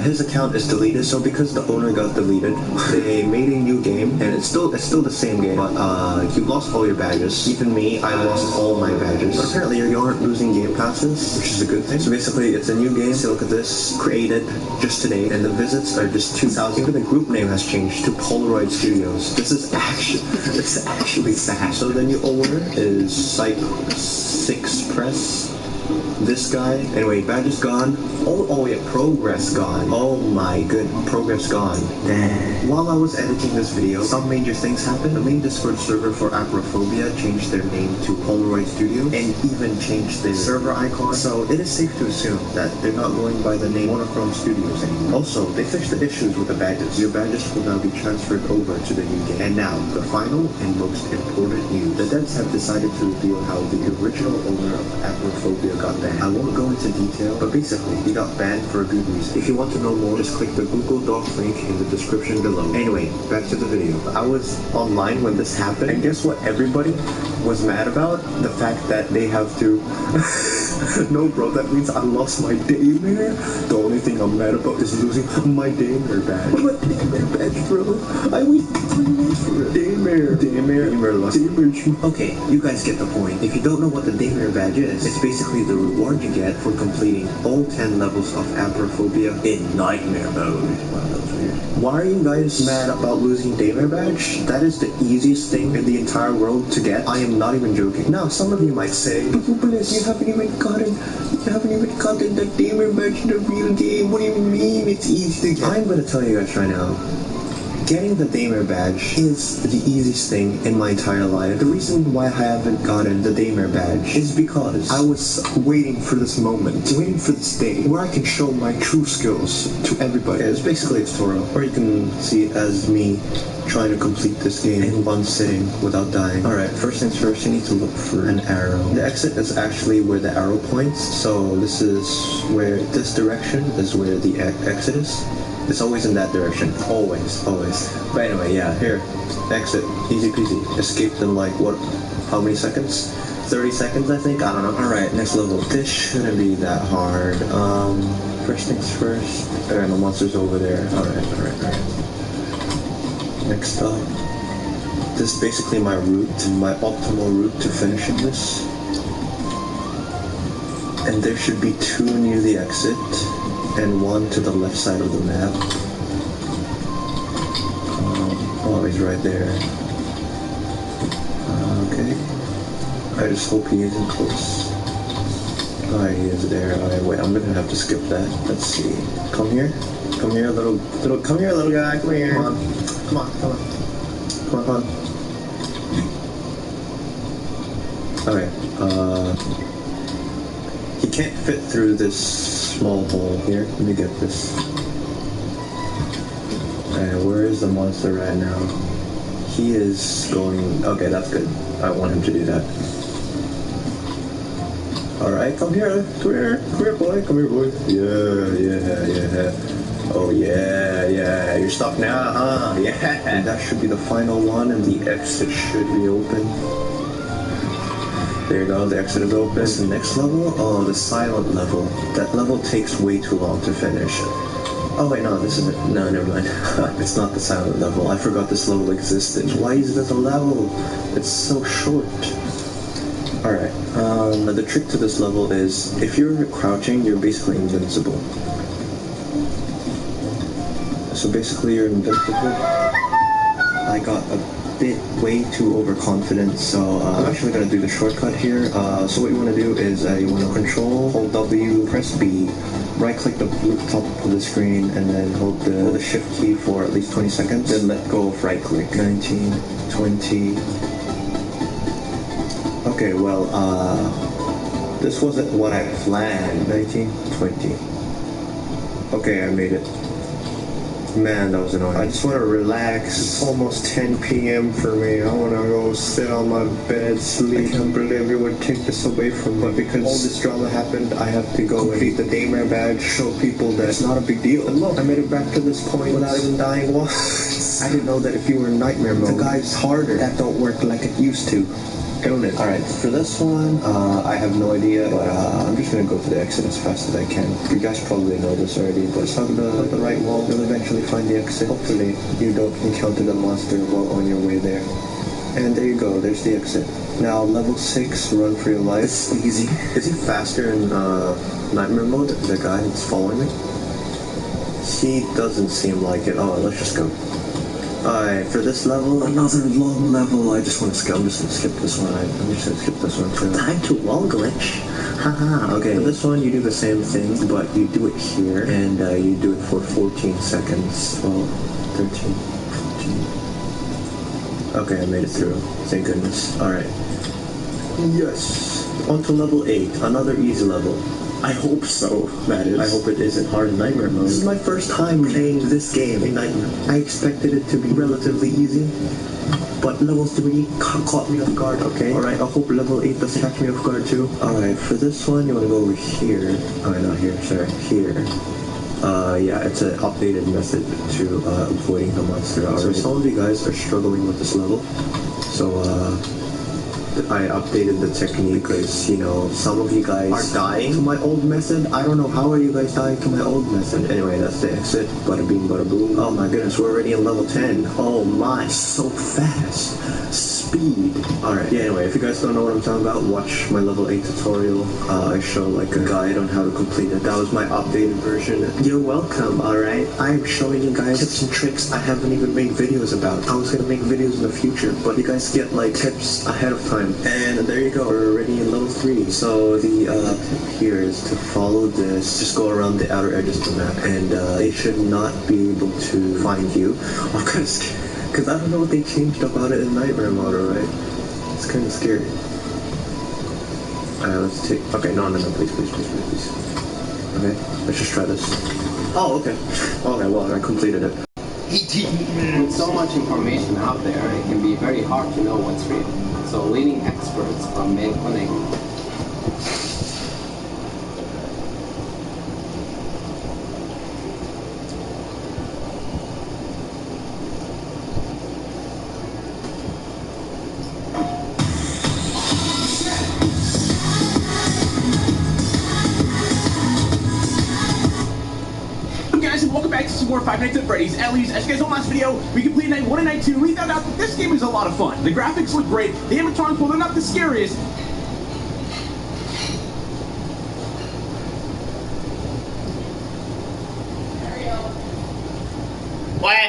[SPEAKER 10] his account is deleted. So because the owner got deleted, they made a new game, and it's still the same game, but you lost all your badges. Even me, I lost all my badges. But apparently, you aren't losing game passes, which is a good thing. So basically, it's a new game. So look at this, created just today, and the visits are just 2,000. Even the group name has changed to Polaroid Studios. This is actually sad. So the new owner is Psych 6 Press. This guy. Anyway, badges gone. Oh yeah, progress gone. Oh my good, progress gone. Damn. While I was editing this video, some major things happened. The main Discord server for Aprophobia changed their name to Polaroid Studios and even changed their server icon. So it is safe to assume that they're not going by the name Monochrome Studios anymore. Also, they fixed the issues with the badges. Your badges will now be transferred over to the new game. And now, the final and most important news. The devs have decided to reveal how the original owner of Aprophobia got banned. I won't go into detail, but basically, he got banned for a good reason. If you want to know more, just click the Google Doc link in the description below. Anyway, back to the video. I was online when this happened, and guess what everybody was mad about? The fact that they have to... No bro, that means I lost my daymare. The only thing I'm mad about is losing my daymare badge. What daymare badge, bro? I waited 3 months for it. Daymare lost. Okay, you guys get the point. If you don't know what the daymare badge is, it's basically the reward you get for completing all 10 levels of Aprophobia in nightmare mode. Wow, that was weird. Why are you guys mad about losing daymare badge? That is the easiest thing in the entire world to get. I am not even joking. Now, some of you might say, Bless, you haven't even gotten the daymare badge in the real game. What do you mean it's easy to get? I'm gonna tell you guys right now. Getting the Daymare badge is the easiest thing in my entire life. The reason why I haven't gotten the Daymare badge is because I was waiting for this moment, waiting for this day where I can show my true skills to everybody. It's basically a tutorial, or you can see it as me trying to complete this game in one sitting without dying. Alright, first things first, you need to look for an arrow. The exit is actually where the arrow points, so this direction is where the exit is. It's always in that direction. Always. But anyway, yeah, here. Exit. Easy peasy. Escaped in like, what? How many seconds? 30 seconds, I think? I don't know. Alright, next level. This shouldn't be that hard. First things first. Alright, the monster's over there. Alright. Next up. This is basically my route, my optimal route to finishing this. And there should be 2 near the exit. And 1 to the left side of the map. Oh, he's right there. Okay. I just hope he isn't close. Oh, he is there. Alright, wait, I'm gonna have to skip that. Let's see. Come here, little guy. Come here. Come on. Alright, he can't fit through this small hole here. Let me get this. Alright, where is the monster right now? He is going... Okay, that's good. I want him to do that. Alright, come here, boy. Yeah. Oh, yeah. You're stuck now, huh? Yeah. And that should be the final one, and the exit should be open. There you go, the exit is open. What's the next level? Oh, the silent level. That level takes way too long to finish. Oh wait, no, this isn't. No, never mind. It's not the silent level. I forgot this level existed. Why is this a level? It's so short. Alright, the trick to this level is, if you're crouching, you're basically invincible. So basically you're invincible. I got a bit way too overconfident, so I'm actually going to do the shortcut here. So what you want to do is you want to control, hold W, press B, right click the top of the screen, and then hold the shift key for at least 20 seconds, then let go of right click. 19, 20... Okay, well, this wasn't what I planned. 19, 20. Okay, I made it. Man, that was annoying. I just want to relax. It's almost 10 p.m. for me. I want to go sit on my bed, sleep. I can't believe you would take this away from me. But because all this drama happened, I have to go complete the Daymare badge, show people that it's not a big deal. And look, I made it back to this point without even dying once. I didn't know that if you were in nightmare mode, the guy's harder. That don't work like it used to. Alright, for this one, I have no idea, but I'm just gonna go to the exit as fast as I can. You guys probably know this already, but just hug the right wall, you'll eventually find the exit. Hopefully, you don't encounter the monster while on your way there. And there you go, there's the exit. Now, level 6, run for your life. It's easy. Is he faster in nightmare mode, the guy that's following me? He doesn't seem like it. Oh, let's just go. Alright, for this level, another long level. I'm just gonna skip this one. I'm just gonna skip this one too. Time too long, glitch. Haha. Okay, for this one, you do the same thing, but you do it here, and you do it for 14 seconds. Well, 13, 14. Okay, I made it through. Thank goodness. Alright. Yes. On to level 8, another easy level. I hope so, that is. I hope it isn't hard in nightmare mode. This is my first time playing this game in nightmare. I expected it to be relatively easy, but level 3 caught me off guard, okay? Alright, I hope level 8 doesn't catch me off guard too. Alright, for this one, you want to go over here. Alright, not here, sorry, here. Yeah, it's an updated method to avoiding the monster. Alright, so some of you guys are struggling with this level, so I updated the technique because, you know, some of you guys are dying to my old method. I don't know, how are you guys dying to my old method? Anyway, that's the exit. Bada bing, bada boom. Oh my goodness, we're already in level 10. Oh my, so fast. speed. Alright, yeah, anyway, if you guys don't know what I'm talking about, watch my level 8 tutorial. I show like a guide on how to complete it. That was my updated version. You're welcome, alright? I'm showing you guys tips and tricks I haven't even made videos about. I was gonna make videos in the future, but you guys get like tips ahead of time. And there you go, we're already in level 3. So the tip here is to follow this. Just go around the outer edges of the map, and it should not be able to find you. I'm kind of scared, because I don't know what they changed about it in Nightmare mode, right? It's kind of scary. Alright, let's take... Okay, no, please. Okay, let's just try this. Oh, okay. Okay, well, I completed it.
[SPEAKER 11] 18 minutes. With so much information out there, it can be very hard to know what's real. So leading experts from Mayo Clinic.
[SPEAKER 12] Welcome back to some more Five Nights at Freddy's. At least, as you guys saw in the last video, we completed Night 1 and Night 2. We found out that this game is a lot of fun. The graphics look great. The animatronics, well, they're not the scariest.
[SPEAKER 1] What?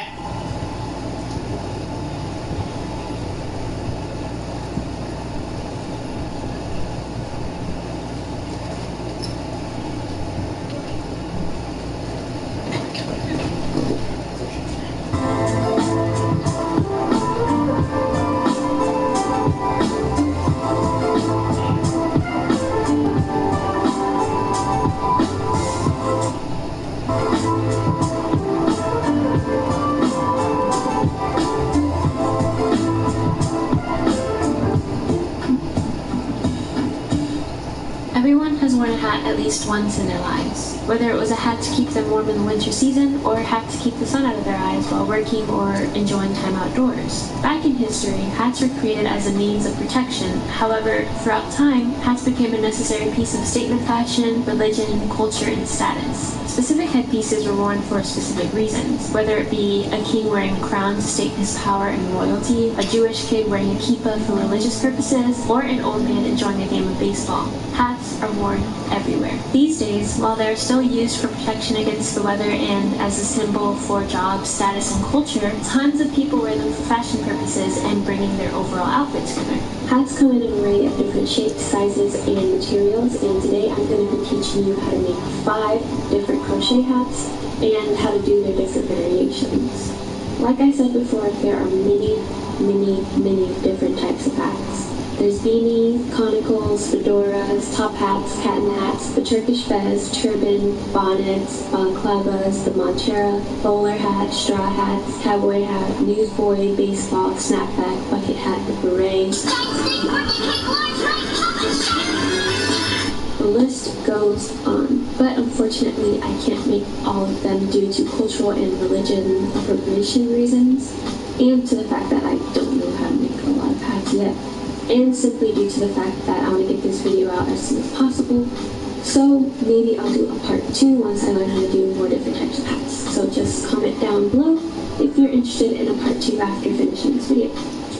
[SPEAKER 13] Everyone has worn a hat at least once in their lives, whether it was a hat to keep them warm in the winter season or a hat to keep the sun out of their eyes while working or enjoying time outdoors. Back in history, hats were created as a means of protection. However, throughout time, hats became a necessary piece of statement fashion, religion, culture, and status. Specific headpieces were worn for specific reasons, whether it be a king wearing a crown to state his power and royalty, a Jewish kid wearing a kippah for religious purposes, or an old man enjoying a game of baseball. Hats are worn everywhere. These days, while they are still used for protection against the weather and as a symbol for job, status, and culture, tons of people wear them for fashion purposes and bringing their overall outfit together. Hats come in an array of different shapes, sizes, and materials, and today I'm going to be teaching you how to make 5 different crochet hats and how to do their different variations. Like I said before, there are many different types of hats. There's beanies, conicals, fedoras, top hats, cotton hats, the Turkish fez, turban, bonnets, balaclavas, the montera, bowler hat, straw hats, cowboy hat, newsboy, baseball, snapback, bucket hat, the beret. The list goes on, but unfortunately I can't make all of them due to cultural and religion appropriation reasons, and to the fact that I don't know how to make a lot of hats yet. And simply due to the fact that I want to get this video out as soon as possible. So maybe I'll do a part 2 once I learn how to do more different types of hats. So just comment down below if you're interested in a part 2 after finishing this video.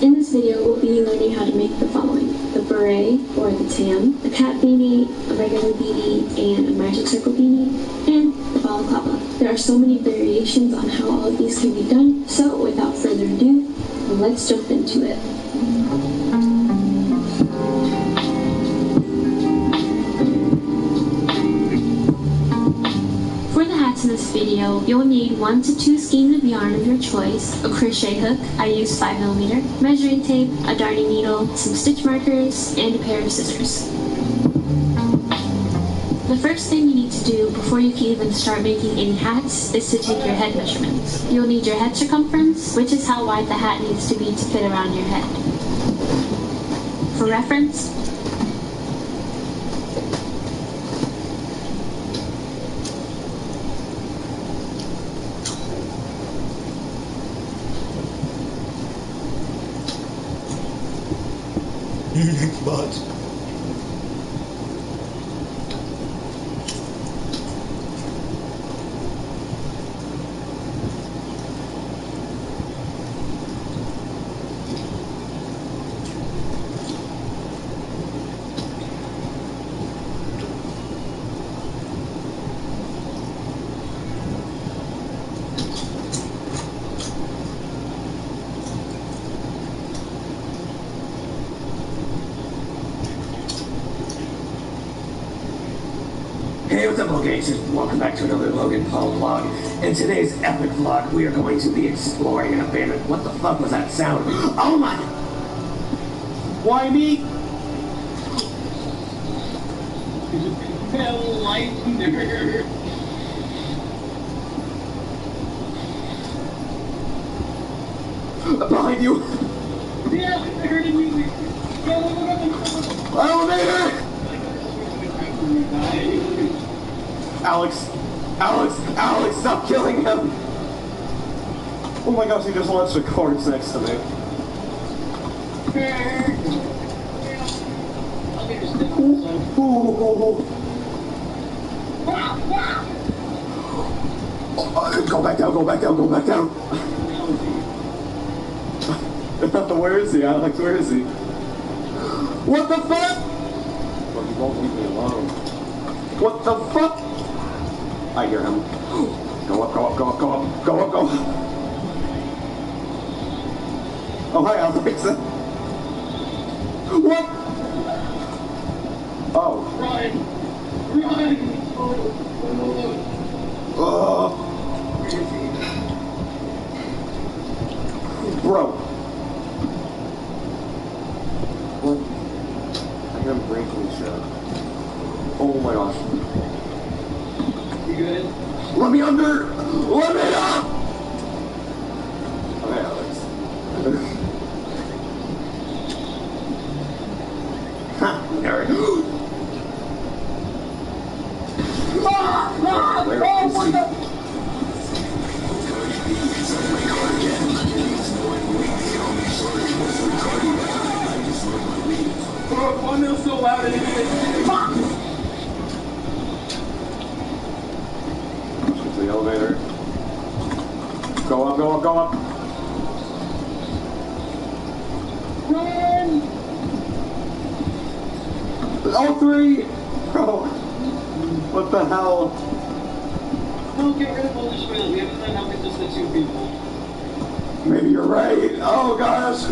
[SPEAKER 13] In this video, we'll be learning how to make the following: the beret, or the tam, a cat beanie, a regular beanie, and a magic circle beanie, and the balaclava. There are so many variations on how all of these can be done, so without further ado, let's jump into it. In this video, you'll need 1 to 2 skeins of yarn of your choice, a crochet hook, I use 5mm, measuring tape, a darning needle, some stitch markers, and a pair of scissors. The first thing you need to do before you can even start making any hats is to take your head measurements. You'll need your head circumference, which is how wide the hat needs to be to fit around your head. For reference,
[SPEAKER 2] But
[SPEAKER 14] Hey, what's up, Logation? Welcome back to another Logan Paul vlog. In today's epic vlog, we are going to be exploring an abandoned... What the fuck was that sound? Oh my... Why me? Lightner. Behind you! Yeah, I heard it music! Elevator! Alex! Alex, stop killing him! Oh my gosh, he just launched a corpse next to me. Go back down, go back down, go back down! Where is he, Alex? Where is he? What the fuck? Well, he won't leave me alone. What the fuck? I hear him. Go up, go up, go up, go up, go up, go up. Oh, hi, Alex. What? Oh. Run! Run! Oh. Bro. What? I hear him breaking shit. Oh my gosh. You good? Let me under! Let me up! Okay, Alex. Ha! Nerd. Where is he? Why am I so loud and fuck! To the elevator. Go up, go up, go up! Run! All three! Bro! What the hell?
[SPEAKER 15] No, get rid of all the spoilers. We haven't done helping just the two people.
[SPEAKER 14] Maybe you're right. Oh gosh!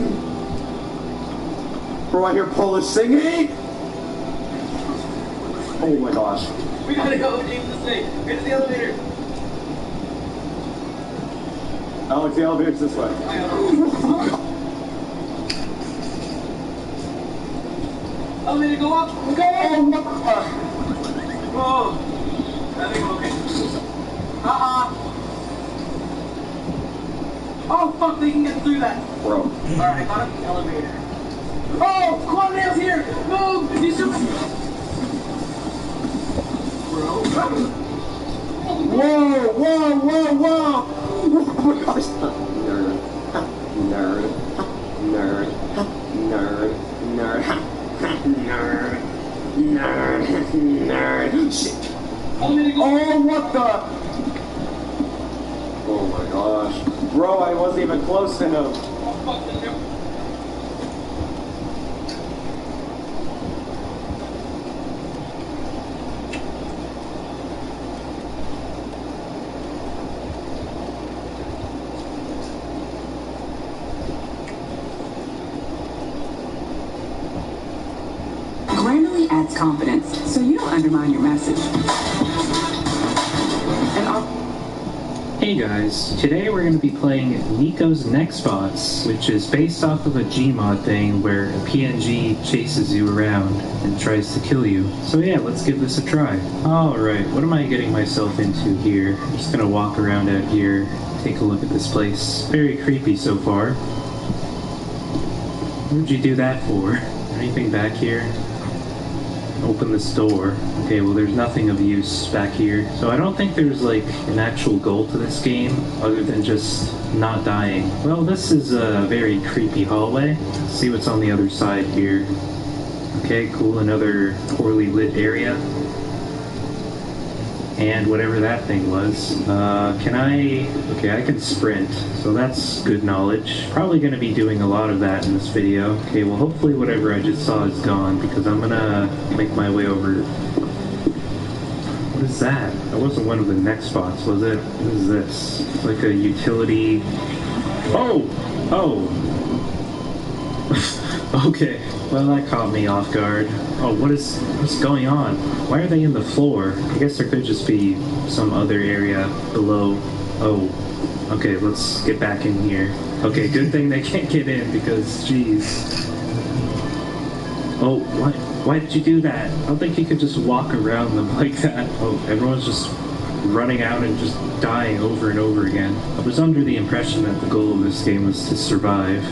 [SPEAKER 14] Bro, I hear Polish singing! Oh my gosh.
[SPEAKER 15] We gotta go, James, this way. Get to the elevator.
[SPEAKER 14] Alex, the elevator's this way.
[SPEAKER 15] Elevator, go up! Go up! Oh! I think okay. Oh, fuck, they can get through that.
[SPEAKER 14] Bro.
[SPEAKER 15] Alright, got up the elevator. Oh! Quannail's here! Move! He's super... Bro.
[SPEAKER 14] Whoa, whoa, whoa, whoa! Oh my gosh! Nerd. Nerd. Nerd. Nerd. Nerd. Nerd. Nerd. Shit. Oh, what the? Oh my gosh. Bro, I wasn't even close to him.
[SPEAKER 15] Oh, fuck,
[SPEAKER 5] Grammarly adds confidence, so you don't undermine your message.
[SPEAKER 16] Hey guys, today we're going to be playing Nico's Nextbots, which is based off of a Gmod thing where a PNG chases you around and tries to kill you. So yeah, let's give this a try. Alright, what am I getting myself into here? I'm just going to walk around out here, take a look at this place. Very creepy so far. What would you do that for? Anything back here? Open this door. Okay, well there's nothing of use back here. So I don't think there's like an actual goal to this game other than just not dying. Well, this is a very creepy hallway. Let's see what's on the other side here. Okay, cool, another poorly lit area. And whatever that thing was. Okay, I can sprint, so that's good knowledge. Probably going to be doing a lot of that in this video. Okay, well hopefully whatever I just saw is gone, because I'm gonna make my way over. What is that? That wasn't one of the next spots, was it? What is this? It's like a utility... Oh! Okay, well that caught me off guard. Oh, what's going on? Why are they in the floor? I guess there could just be some other area below. Oh, okay, let's get back in here. Okay, good thing they can't get in because, jeez. Oh, why did you do that? I don't think you could just walk around them like that. Oh, everyone's just running out and just dying over and over again. I was under the impression that the goal of this game was to survive.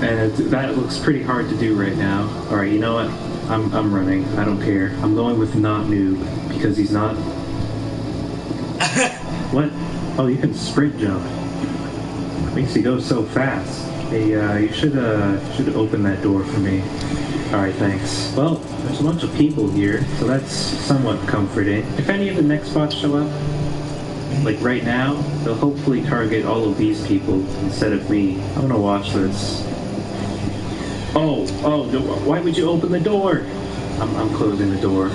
[SPEAKER 16] And that looks pretty hard to do right now. Alright, you know what? I'm running. I don't care. I'm going with not noob because he's not... What? Oh, you can sprint jump. Makes you go so fast. Hey, you should open that door for me. Alright, thanks. Well, there's a bunch of people here, so that's somewhat comforting. If any of the next bots show up, like right now, they'll hopefully target all of these people instead of me. I'm gonna watch this. Oh, why would you open the door? I'm closing the door.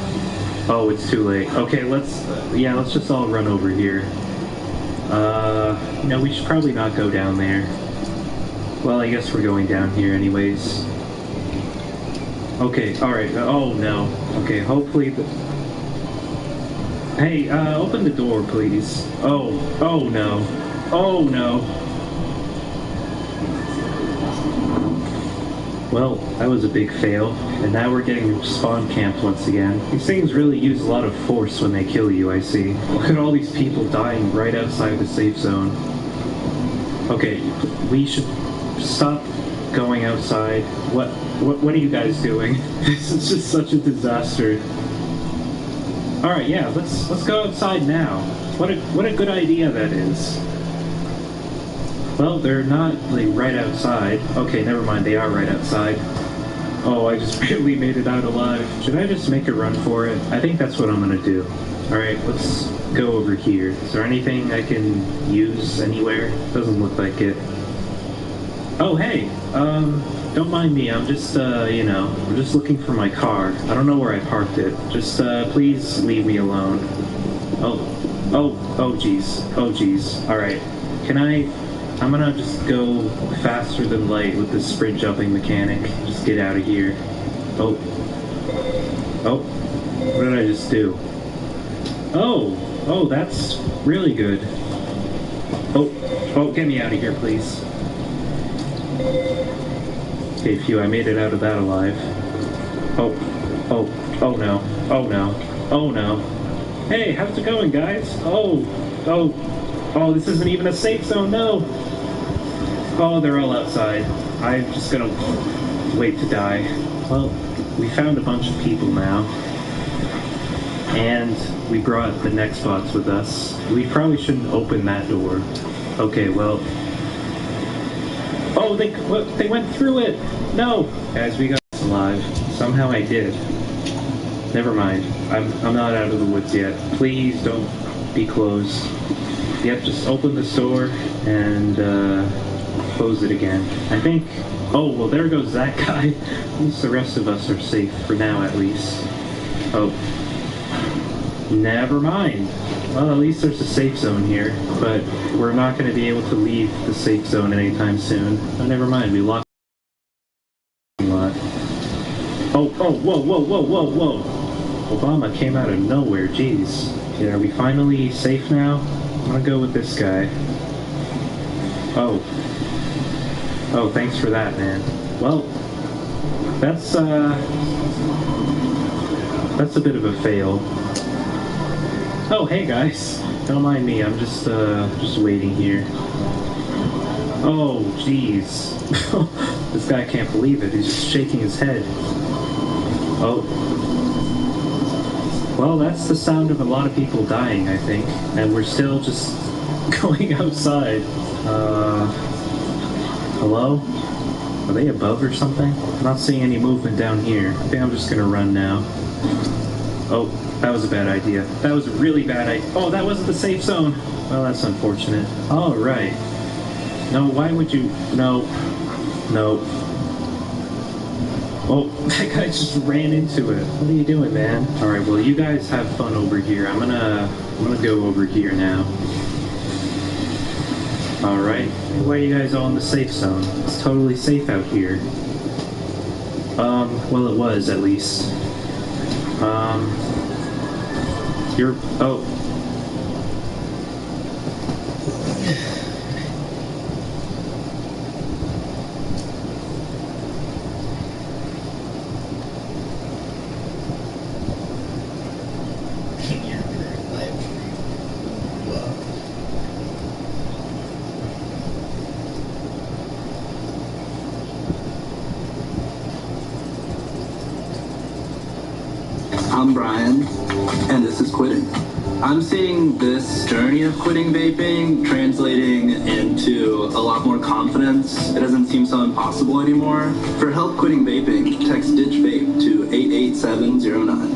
[SPEAKER 16] Oh, it's too late. Okay, let's just all run over here. You know, we should probably not go down there. Well, I guess we're going down here anyways. Okay, alright, oh no. Okay, hopefully Hey, open the door, please. Oh no. Oh no. Well, that was a big fail, and now we're getting spawn camped once again. These things really use a lot of force when they kill you, I see. Look at all these people dying right outside the safe zone. Okay, we should stop going outside. What are you guys doing? This is just such a disaster. Alright, yeah, let's go outside now. What a good idea that is. Well, they're not, like, right outside. Okay, never mind, they are right outside. Oh, I just barely made it out alive. Should I just make a run for it? I think that's what I'm gonna do. Alright, let's go over here. Is there anything I can use anywhere? Doesn't look like it. Oh, hey! Don't mind me, I'm just, I'm just looking for my car. I don't know where I parked it. Just, please leave me alone. Oh jeez. Alright. I'm gonna just go faster than light with this sprint jumping mechanic. Just get out of here. Oh, what did I just do? Oh, that's really good. Oh, get me out of here, please. Okay, phew, I made it out of that alive. Oh no. Hey, how's it going, guys? Oh, this isn't even a safe zone, no! Oh, they're all outside. I'm just gonna wait to die. Well, we found a bunch of people now. And we brought the next bots with us. We probably shouldn't open that door. Okay, well... Oh, they went through it! No! Guys, we got alive. Somehow I did. Never mind. I'm not out of the woods yet. Please don't be closed. Yep, just open this door and close it again. I think... Oh, well, there goes that guy. At least the rest of us are safe, for now at least. Oh. Never mind. Well, at least there's a safe zone here, but we're not going to be able to leave the safe zone anytime soon. Oh, never mind, we locked the lot. Oh, whoa. Obama came out of nowhere, jeez. Okay, are we finally safe now? I'm gonna go with this guy. Oh, thanks for that, man. Well, that's a bit of a fail. Oh, hey guys. Don't mind me, I'm just waiting here. Oh, jeez. This guy can't believe it, he's just shaking his head. Oh. Well, that's the sound of a lot of people dying, I think. And we're still just going outside. Hello? Are they above or something? I'm not seeing any movement down here. I think I'm just gonna run now. Oh, that was a bad idea. That was a really bad idea. Oh, that wasn't the safe zone! Well, that's unfortunate. Alright. No, why would you... No. Oh, that guy just ran into it. What are you doing, man? Alright, well, you guys have fun over here. I'm gonna go over here now. Alright. Why are you guys all in the safe zone? It's totally safe out here. Well, it was, at least. Oh.
[SPEAKER 17] I'm Brian, and this is quitting. I'm seeing this journey of quitting vaping translating into a lot more confidence. It doesn't seem so impossible anymore. For help quitting vaping, text Ditch Vape to 88709.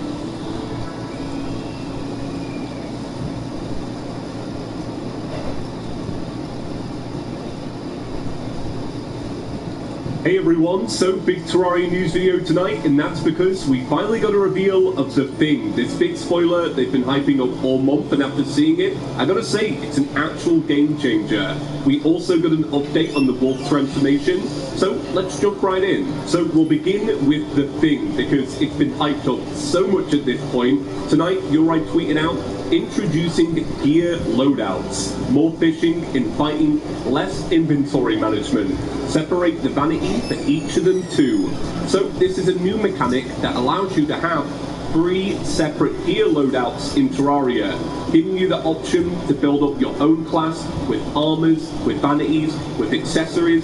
[SPEAKER 12] Hey everyone, so big Terraria news video tonight, and that's because we finally got a reveal of the thing. This big spoiler they've been hyping up all month, and after seeing it, I gotta say, it's an actual game changer. We also got an update on the wolf transformation, so let's jump right in. So we'll begin with the thing, because it's been hyped up so much at this point. Tonight, you'll write tweeting out, introducing gear loadouts, more fishing and fighting, less inventory management. Separate the vanity for each of them too. So this is a new mechanic that allows you to have 3 separate gear loadouts in Terraria, giving you the option to build up your own class with armors, with vanities, with accessory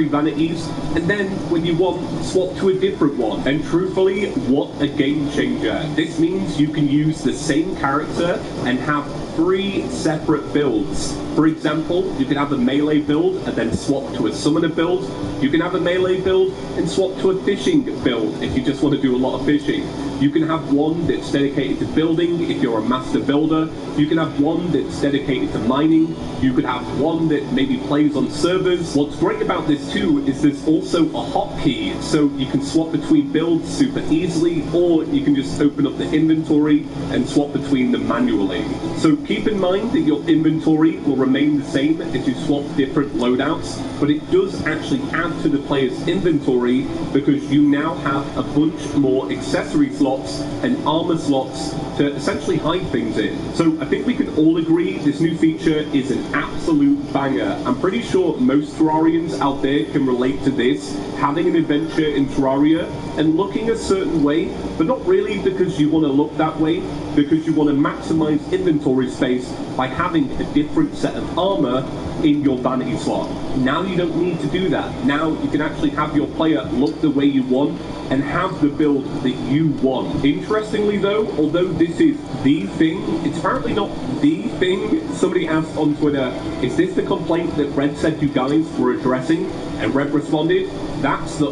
[SPEAKER 12] vanities, and then when you want, swap to a different one. And truthfully, what a game changer. This means you can use the same character and have 3 separate builds. For example, you can have a melee build and then swap to a summoner build. You can have a melee build and swap to a fishing build if you just want to do a lot of fishing. You can have one that's dedicated to building if you're a master builder. You can have one that's dedicated to mining. You could have one that maybe plays on servers. What's great about this too is there's also a hotkey, so you can swap between builds super easily, or you can just open up the inventory and swap between them manually. So keep in mind that your inventory will remain the same as you swap different loadouts, but it does actually add to the player's inventory because you now have a bunch more accessory slots and armor slots to essentially hide things in. So I think we can all agree this new feature is an absolute banger. I'm pretty sure most Terrarians out there can relate to this, having an adventure in Terraria and looking a certain way, but not really because you want to look that way, because you want to maximize inventory space by having a different set of armor in your vanity slot. Now you don't need to do that. Now you can actually have your player look the way you want and have the build that you want. Interestingly though, although this is the thing, it's apparently not the thing. Somebody asked on Twitter, is this the complaint that Red said you guys were addressing? And Red responded, that's the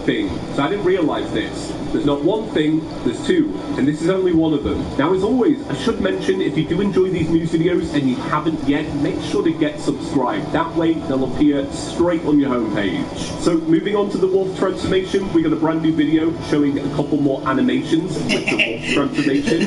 [SPEAKER 12] thing. So I didn't realize this. There's not one thing, there's 2, and this is only one of them. Now as always, I should mention, if you do enjoy these news videos and you haven't yet, make sure to get subscribed. That way they'll appear straight on your homepage. So moving on to the wolf transformation, we got a brand new video showing a couple more animations with the wolf transformation.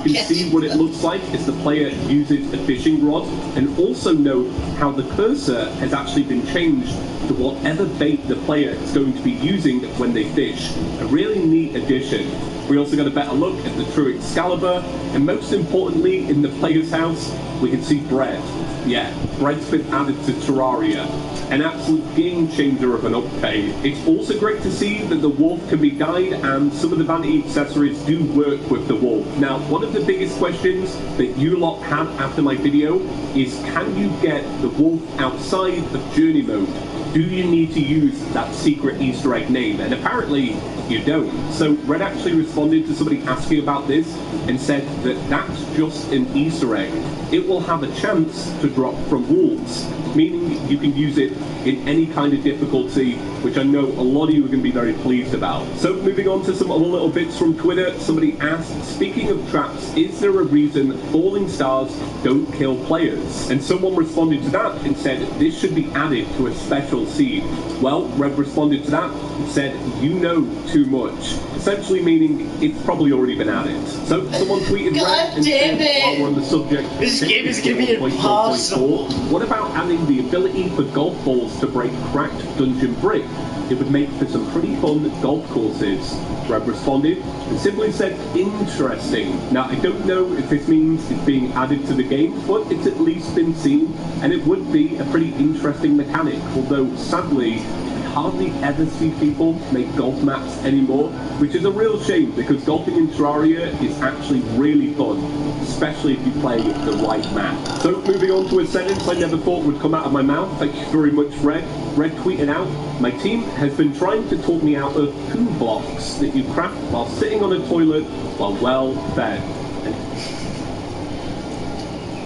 [SPEAKER 12] You can see what it looks like as the player uses a fishing rod, and also note how the cursor has actually been changed to whatever bait the player is going to be using when they fish. A really neat addition. We also got a better look at the true Excalibur, and most importantly, in the player's house, we can see bread. Yeah, bread's been added to Terraria. An absolute game changer of an update. It's also great to see that the wolf can be dyed, and some of the vanity accessories do work with the wolf. Now, one of the biggest questions that you lot had after my video is, can you get the wolf outside of journey mode? Do you need to use that secret Easter egg name? And apparently you don't. So Red actually responded to somebody asking about this and said that that's just an Easter egg. It will have a chance to drop from wolves, meaning you can use it in any kind of difficulty, which I know a lot of you are going to be very pleased about. So moving on to some other little bits from Twitter, somebody asked, speaking of traps, is there a reason falling stars don't kill players? And someone responded to that and said, this should be added to a special seed. Well, Red responded to that and said, you know too much. Essentially meaning it's probably already been added. So someone tweeted Red and said, while we're on the subject,
[SPEAKER 18] this game is going to be impossible.
[SPEAKER 12] What about adding the ability for golf balls to break cracked dungeon brick? it would make for some pretty fun golf courses. Reb responded and simply said, interesting. Now, I don't know if this means it's being added to the game, but it's at least been seen, and it would be a pretty interesting mechanic, although sadly, hardly ever see people make golf maps anymore, which is a real shame because golfing in Terraria is actually really fun, especially if you play the right map. So moving on to a sentence I never thought would come out of my mouth. Thank you very much, Red. Red tweeted out, "My team has been trying to talk me out of poo blocks that you craft while sitting on a toilet while well fed." And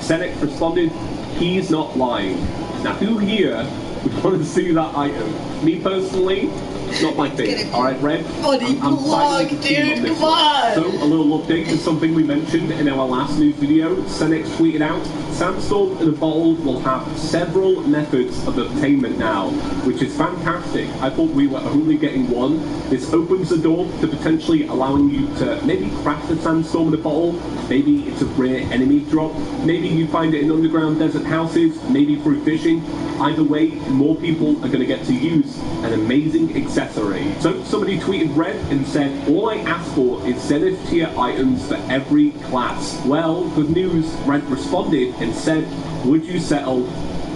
[SPEAKER 12] Senex responded, "He's not lying." Now who here would want to see that item? Me personally, it's not my thing. Alright, Red? I'm siding with the team on this one. So, a little update to something we mentioned in our last news video. Senex tweeted out, Sandstorm and Evolve will have several methods of obtainment now, which is fantastic. I thought we were only getting one. This opens the door to potentially allowing you to maybe craft a Sandstorm and Evolve. Maybe it's a rare enemy drop. Maybe you find it in underground desert houses. Maybe through fishing. Either way, more people are going to get to use an amazing accessory. So somebody tweeted Red and said, all I ask for is Zenith tier items for every class. Well, good news, Red responded and said, would you settle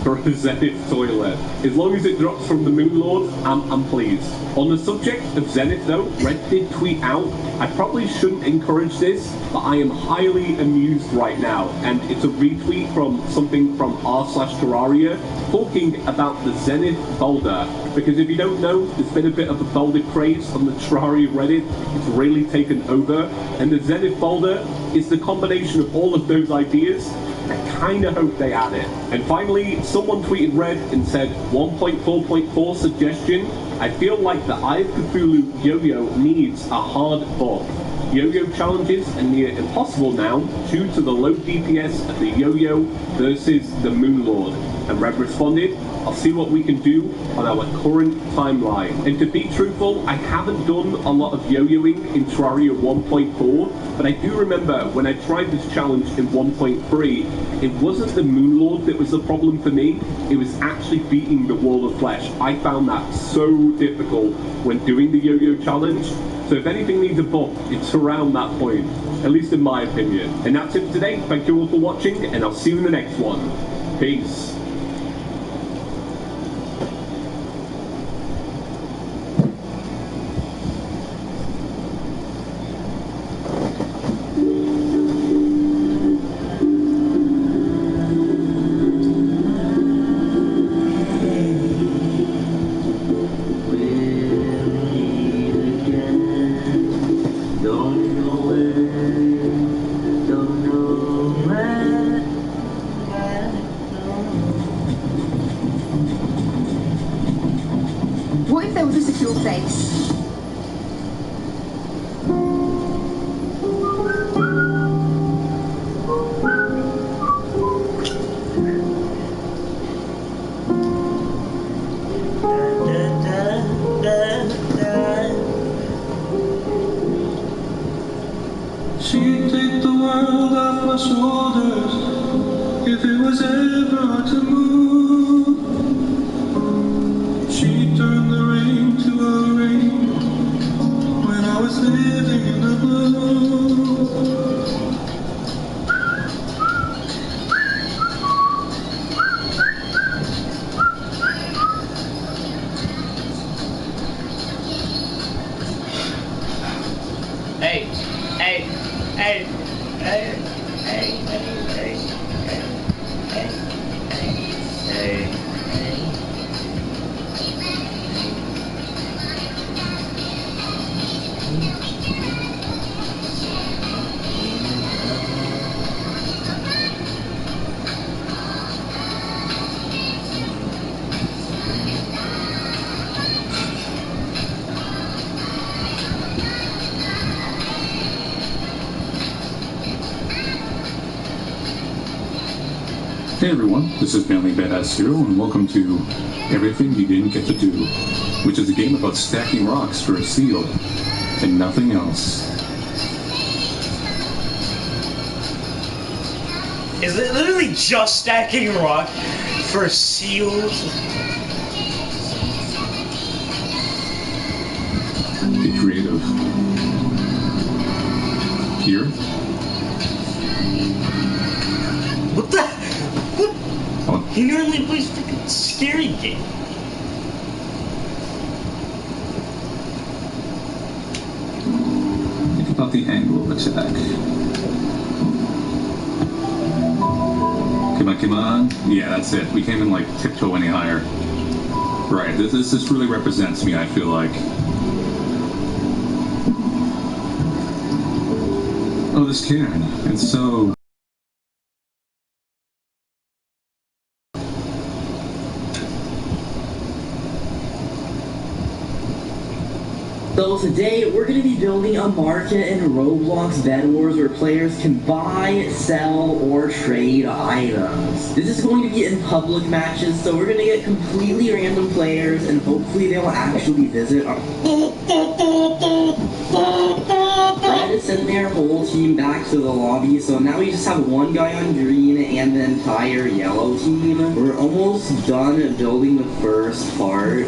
[SPEAKER 12] for a Zenith toilet? As long as it drops from the Moon Lord, I'm pleased. On the subject of Zenith though, Red did tweet out, I probably shouldn't encourage this, but I am highly amused right now, and it's a retweet from something from r/Terraria talking about the Zenith boulder, because if you don't know, there's been a bit of a boulder craze on the Terraria Reddit. It's really taken over, and the Zenith boulder is the combination of all of those ideas. I kinda hope they add it. And finally, someone tweeted Red and said, 1.4.4 suggestion, I feel like the Eye of Cthulhu yo-yo needs a hard buff. Yo-yo challenges are near impossible now due to the low DPS of the yo-yo versus the Moon Lord. And Red responded, I'll see what we can do on our current timeline. And to be truthful, I haven't done a lot of yo-yoing in Terraria 1.4, but I do remember when I tried this challenge in 1.3, it wasn't the Moon Lord that was the problem for me, it was actually beating the Wall of Flesh. I found that so difficult when doing the yo-yo challenge. So if anything needs a buff, it's around that point, at least in my opinion. And that's it for today. Thank you all for watching, and I'll see you in the next one. Peace.
[SPEAKER 7] What if there was a secure base?
[SPEAKER 18] She'd take the world off my shoulders if it was ever hard to move. She'd turn the rain to a rain when I was living in the blue.
[SPEAKER 1] Hey, hey, hey, hey, hey, hey, hey, hey, hey.
[SPEAKER 19] Hey everyone, this is Manly Badass Hero, and welcome to Everything You Didn't Get to Do, which is a game about stacking rocks for a seal, and nothing else.
[SPEAKER 20] Is it literally just stacking rock for seals?
[SPEAKER 19] Get creative. Here?
[SPEAKER 20] What the? What? He normally plays freaking scary game.
[SPEAKER 19] Think about the angle of attack. Come on. Yeah, that's it. We can't even like tiptoe any higher. Right. This really represents me, I feel like. Oh, this can. It's so...
[SPEAKER 21] So today we're going to be building a market in Roblox Bed Wars where players can buy, sell, or trade items. This is going to be in public matches, so we're going to get completely random players and hopefully they will actually visit our... Red is sending their whole team back to the lobby, so now we just have one guy on green and the entire yellow team. We're almost done building the first part.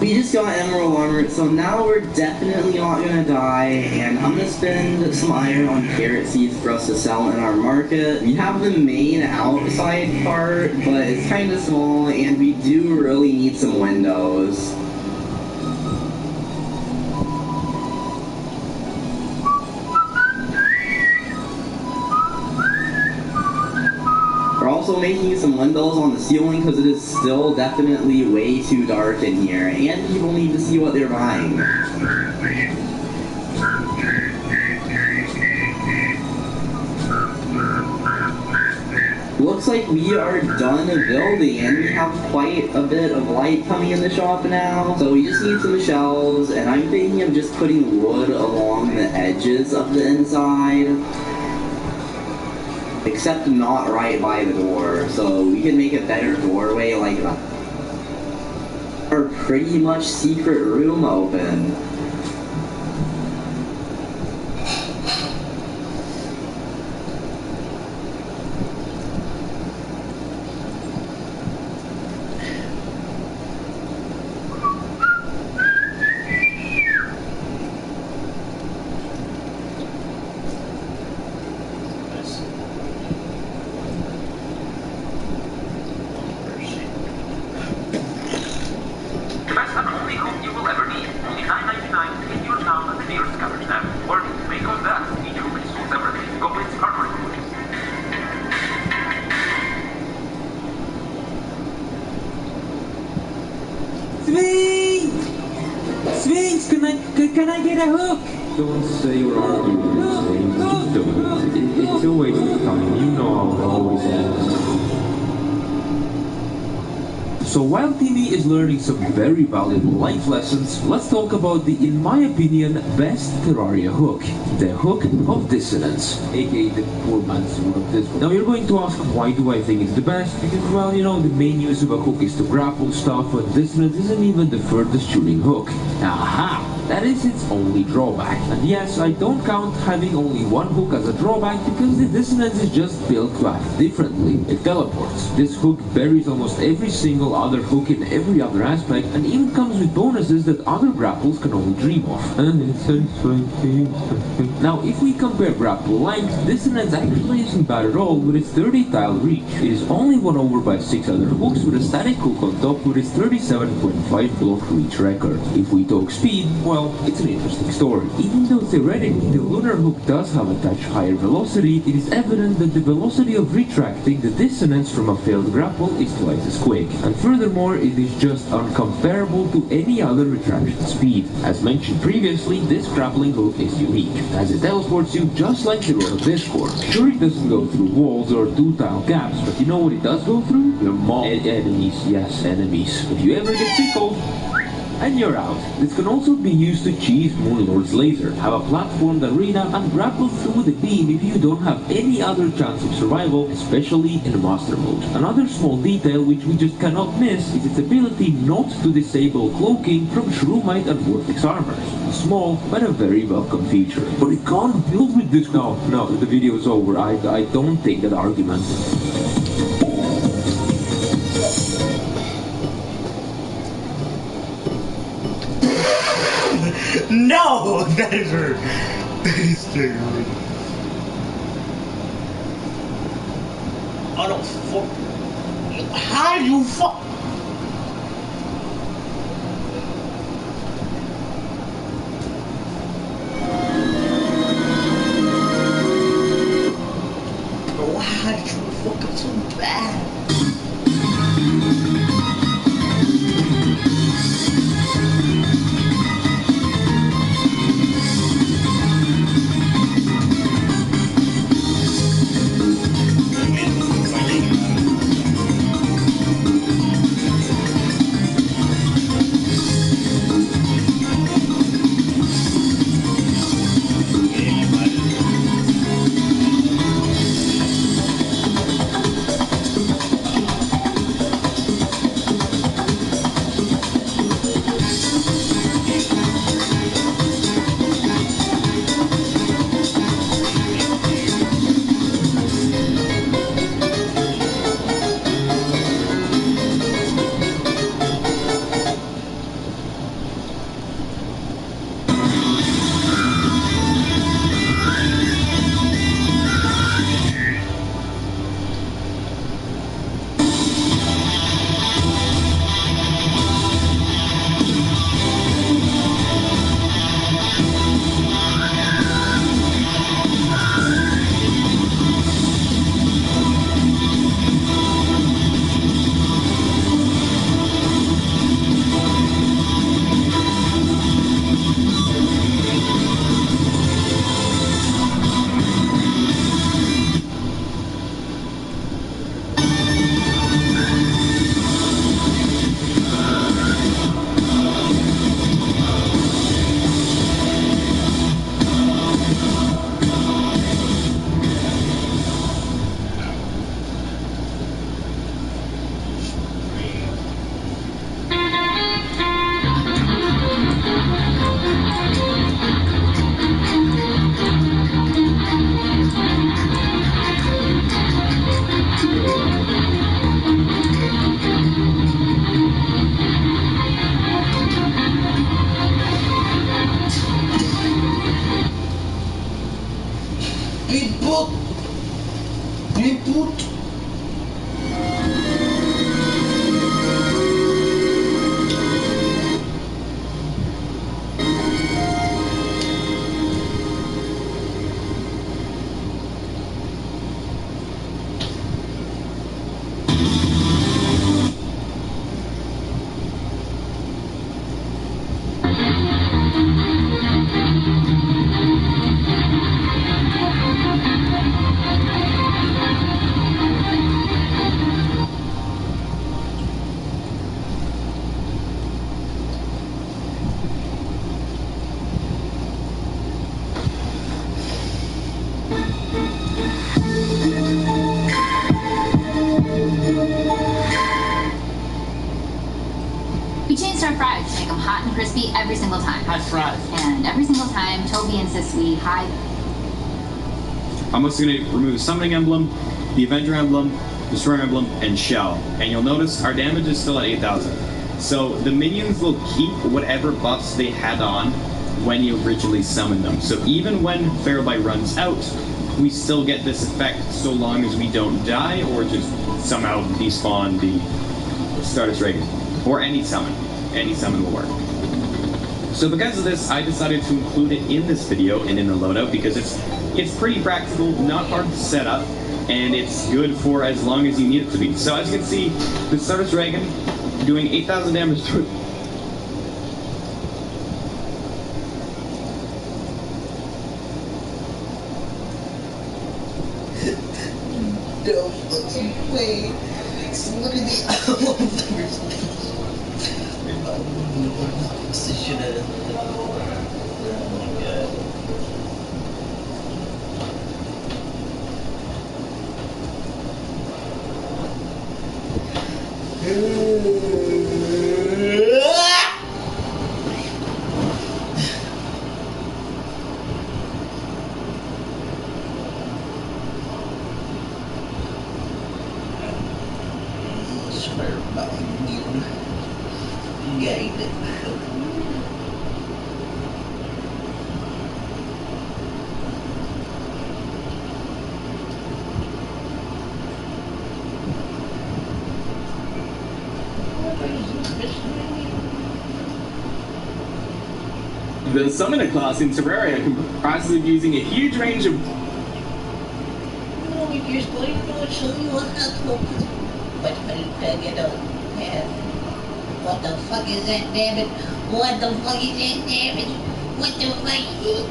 [SPEAKER 21] We just got emerald armor, so now we're definitely not gonna die, and I'm gonna spend some iron on carrot seeds for us to sell in our market. We have the main outside part, but it's kind of small, and we do really need some windows. We're also making some windows on the ceiling because it is still definitely way too dark in here, and people need to see what they're buying. Looks like we are done building, and we have quite a bit of light coming in the shop now. So we just need some shelves, and I'm thinking of just putting wood along the edges of the inside. Except not right by the door, so we can make a better doorway like that. Our pretty much secret room open.
[SPEAKER 2] Sphinx, can I get a hook?
[SPEAKER 22] Don't say you're arguing with Sphinx. Just do it. It's a waste of time. You know I'll always ask.
[SPEAKER 23] So while Timmy is learning some very valuable life lessons, let's talk about the, in my opinion, best Terraria hook. The hook of dissonance, aka the poor man's root of this one. Now you're going to ask, why do I think it's the best? Because, well, you know, the main use of a hook is to grapple stuff, and dissonance isn't even the furthest shooting hook. Aha! That is its only drawback. And yes, I don't count having only one hook as a drawback because the dissonance is just built to act differently. It teleports. This hook buries almost every single other hook in every other aspect and even comes with bonuses that other grapples can only dream of. And it's now, if we compare grapple length, dissonance actually isn't bad at all with its 30 tile reach. It is only won over by 6 other hooks with a static hook on top with its 37.5 block reach record. If we talk speed, well, it's an interesting story. Even though theoretically the lunar hook does have a touch higher velocity, it is evident that the velocity of retracting the dissonance from a failed grapple is twice as quick. And furthermore, it is just uncomparable to any other retraction speed. As mentioned previously, this grappling hook is unique, as it teleports you just like the Road of Discord. Sure, it doesn't go through walls or 2-tile gaps, but you know what it does go through? Your mom. Enemies, yes, enemies. If you ever get tickled, and you're out. This can also be used to cheese more Lord's Laser, have a platformed arena, and grapple through the beam if you don't have any other chance of survival, especially in Master Mode. Another small detail which we just cannot miss is its ability not to disable cloaking from Shroomite and Vortex armors. Small, but a very welcome feature. But it can't build with this. No, the video is over. I don't take that argument.
[SPEAKER 20] No! That is her. That is too rude. I don't fuck. How you fuck? Why did you fuck up so bad? Input.
[SPEAKER 3] We changed our fries to make them hot and crispy every single time.
[SPEAKER 20] Hot fries.
[SPEAKER 3] And every single time, Toby insists we hide.
[SPEAKER 4] I'm also going to remove the Summoning Emblem, the Avenger Emblem, Destroyer Emblem, and Shell. And you'll notice our damage is still at 8,000. So the minions will keep whatever buffs they had on when you originally summoned them. So even when Fairlight runs out, we still get this effect so long as we don't die or just somehow despawn the Stardust Reagan. Or any summon. Any summon will work. So because of this, I decided to include it in this video and in the loadout because it's pretty practical, not hard to set up, and it's good for as long as you need it to be. So as you can see, the Stardust Reagan doing 8,000 damage through.
[SPEAKER 20] No fucking way. Look at the Should have.
[SPEAKER 4] The Summoner class in Terraria comprises of using a huge range of...
[SPEAKER 20] Just going to show you what the fuck is that, damn it? What the fuck is that, damn it? What the fuck is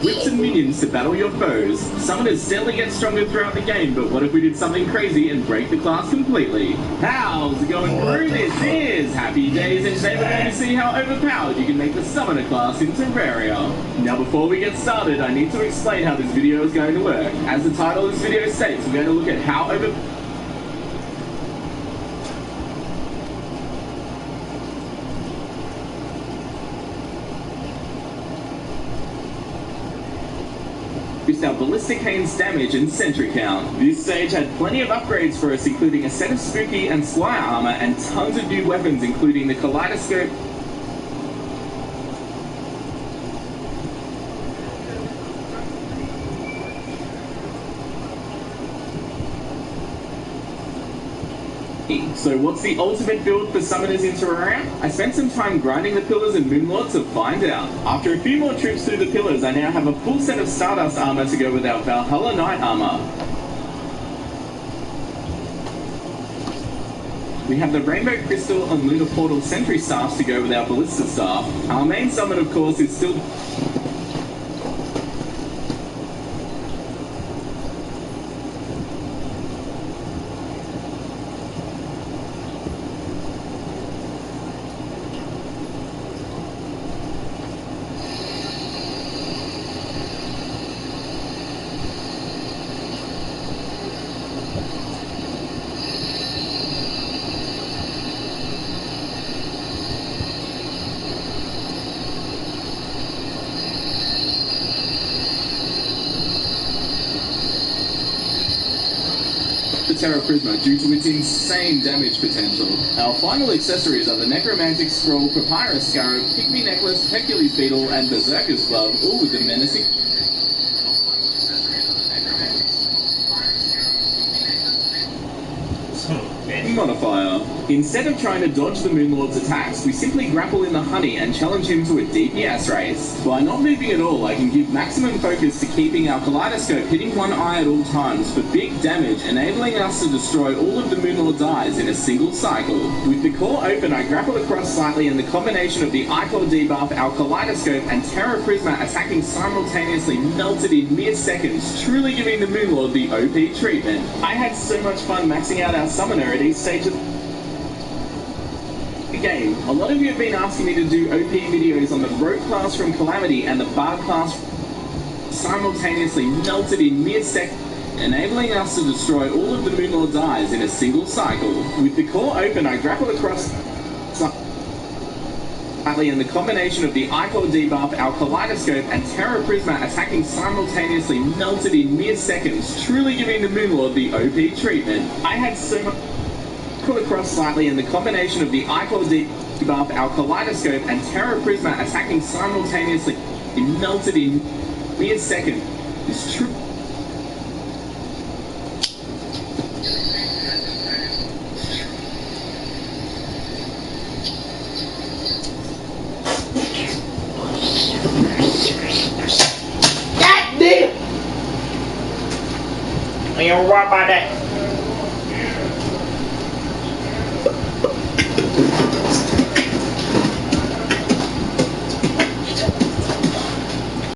[SPEAKER 4] whips and minions to battle your foes. Summoners steadily get stronger throughout the game, but what if we did something crazy and break the class completely? How's it going through? This is Happy Days, and today we're going to see how overpowered you can make the Summoner class in Terraria. Now before we get started, I need to explain how this video is going to work. As the title of this video states, we're going to look at how overpowered our ballistic hane's damage and sentry count. This stage had plenty of upgrades for us, including a set of spooky and squire armor and tons of new weapons, including the kaleidoscope, So what's the ultimate build for summoners in Terraria? I spent some time grinding the pillars and moonlords to find out. After a few more trips through the pillars, I now have a full set of Stardust armor to go with our Valhalla Knight armor. We have the Rainbow Crystal and Lunar Portal Sentry staffs to go with our Ballista staff. Our main summon, of course, is still... Terra Prisma due to its insane damage potential. Our final accessories are the Necromantic Scroll, Papyrus Scarab, Pygmy Necklace, Hercules Beetle, and Berserker's Glove, all with the menacing... modifier. Instead of trying to dodge the Moonlord's attacks, we simply grapple in the honey and challenge him to a DPS race. By not moving at all, I can give maximum focus to keeping our kaleidoscope hitting one eye at all times for big damage, enabling us to destroy all of the Moonlord's eyes in a single cycle. With the core open, I grapple across slightly, and the combination of the Eye-Claw debuff, our kaleidoscope, and Terra Prisma attacking simultaneously melted in mere seconds, truly giving the Moonlord the OP treatment. I had so much fun maxing out our summoner at each stage of the game. A lot of you have been asking me to do OP videos on the Rogue class from Calamity and the Bard class simultaneously melted in mere seconds, enabling us to destroy all of the Moonlord's eyes in a single cycle. With the core open, I grapple across slightly, and the combination of the Eye-Claw debuff, our kaleidoscope, and Terra Prisma attacking simultaneously melted in mere seconds, truly giving the Moonlord the OP treatment. I had so much across slightly, and the combination of the Eye-Claw debuff, our kaleidoscope, and Terra Prisma attacking simultaneously melted in mere seconds. It's true.
[SPEAKER 1] God damn! You ever worry about that?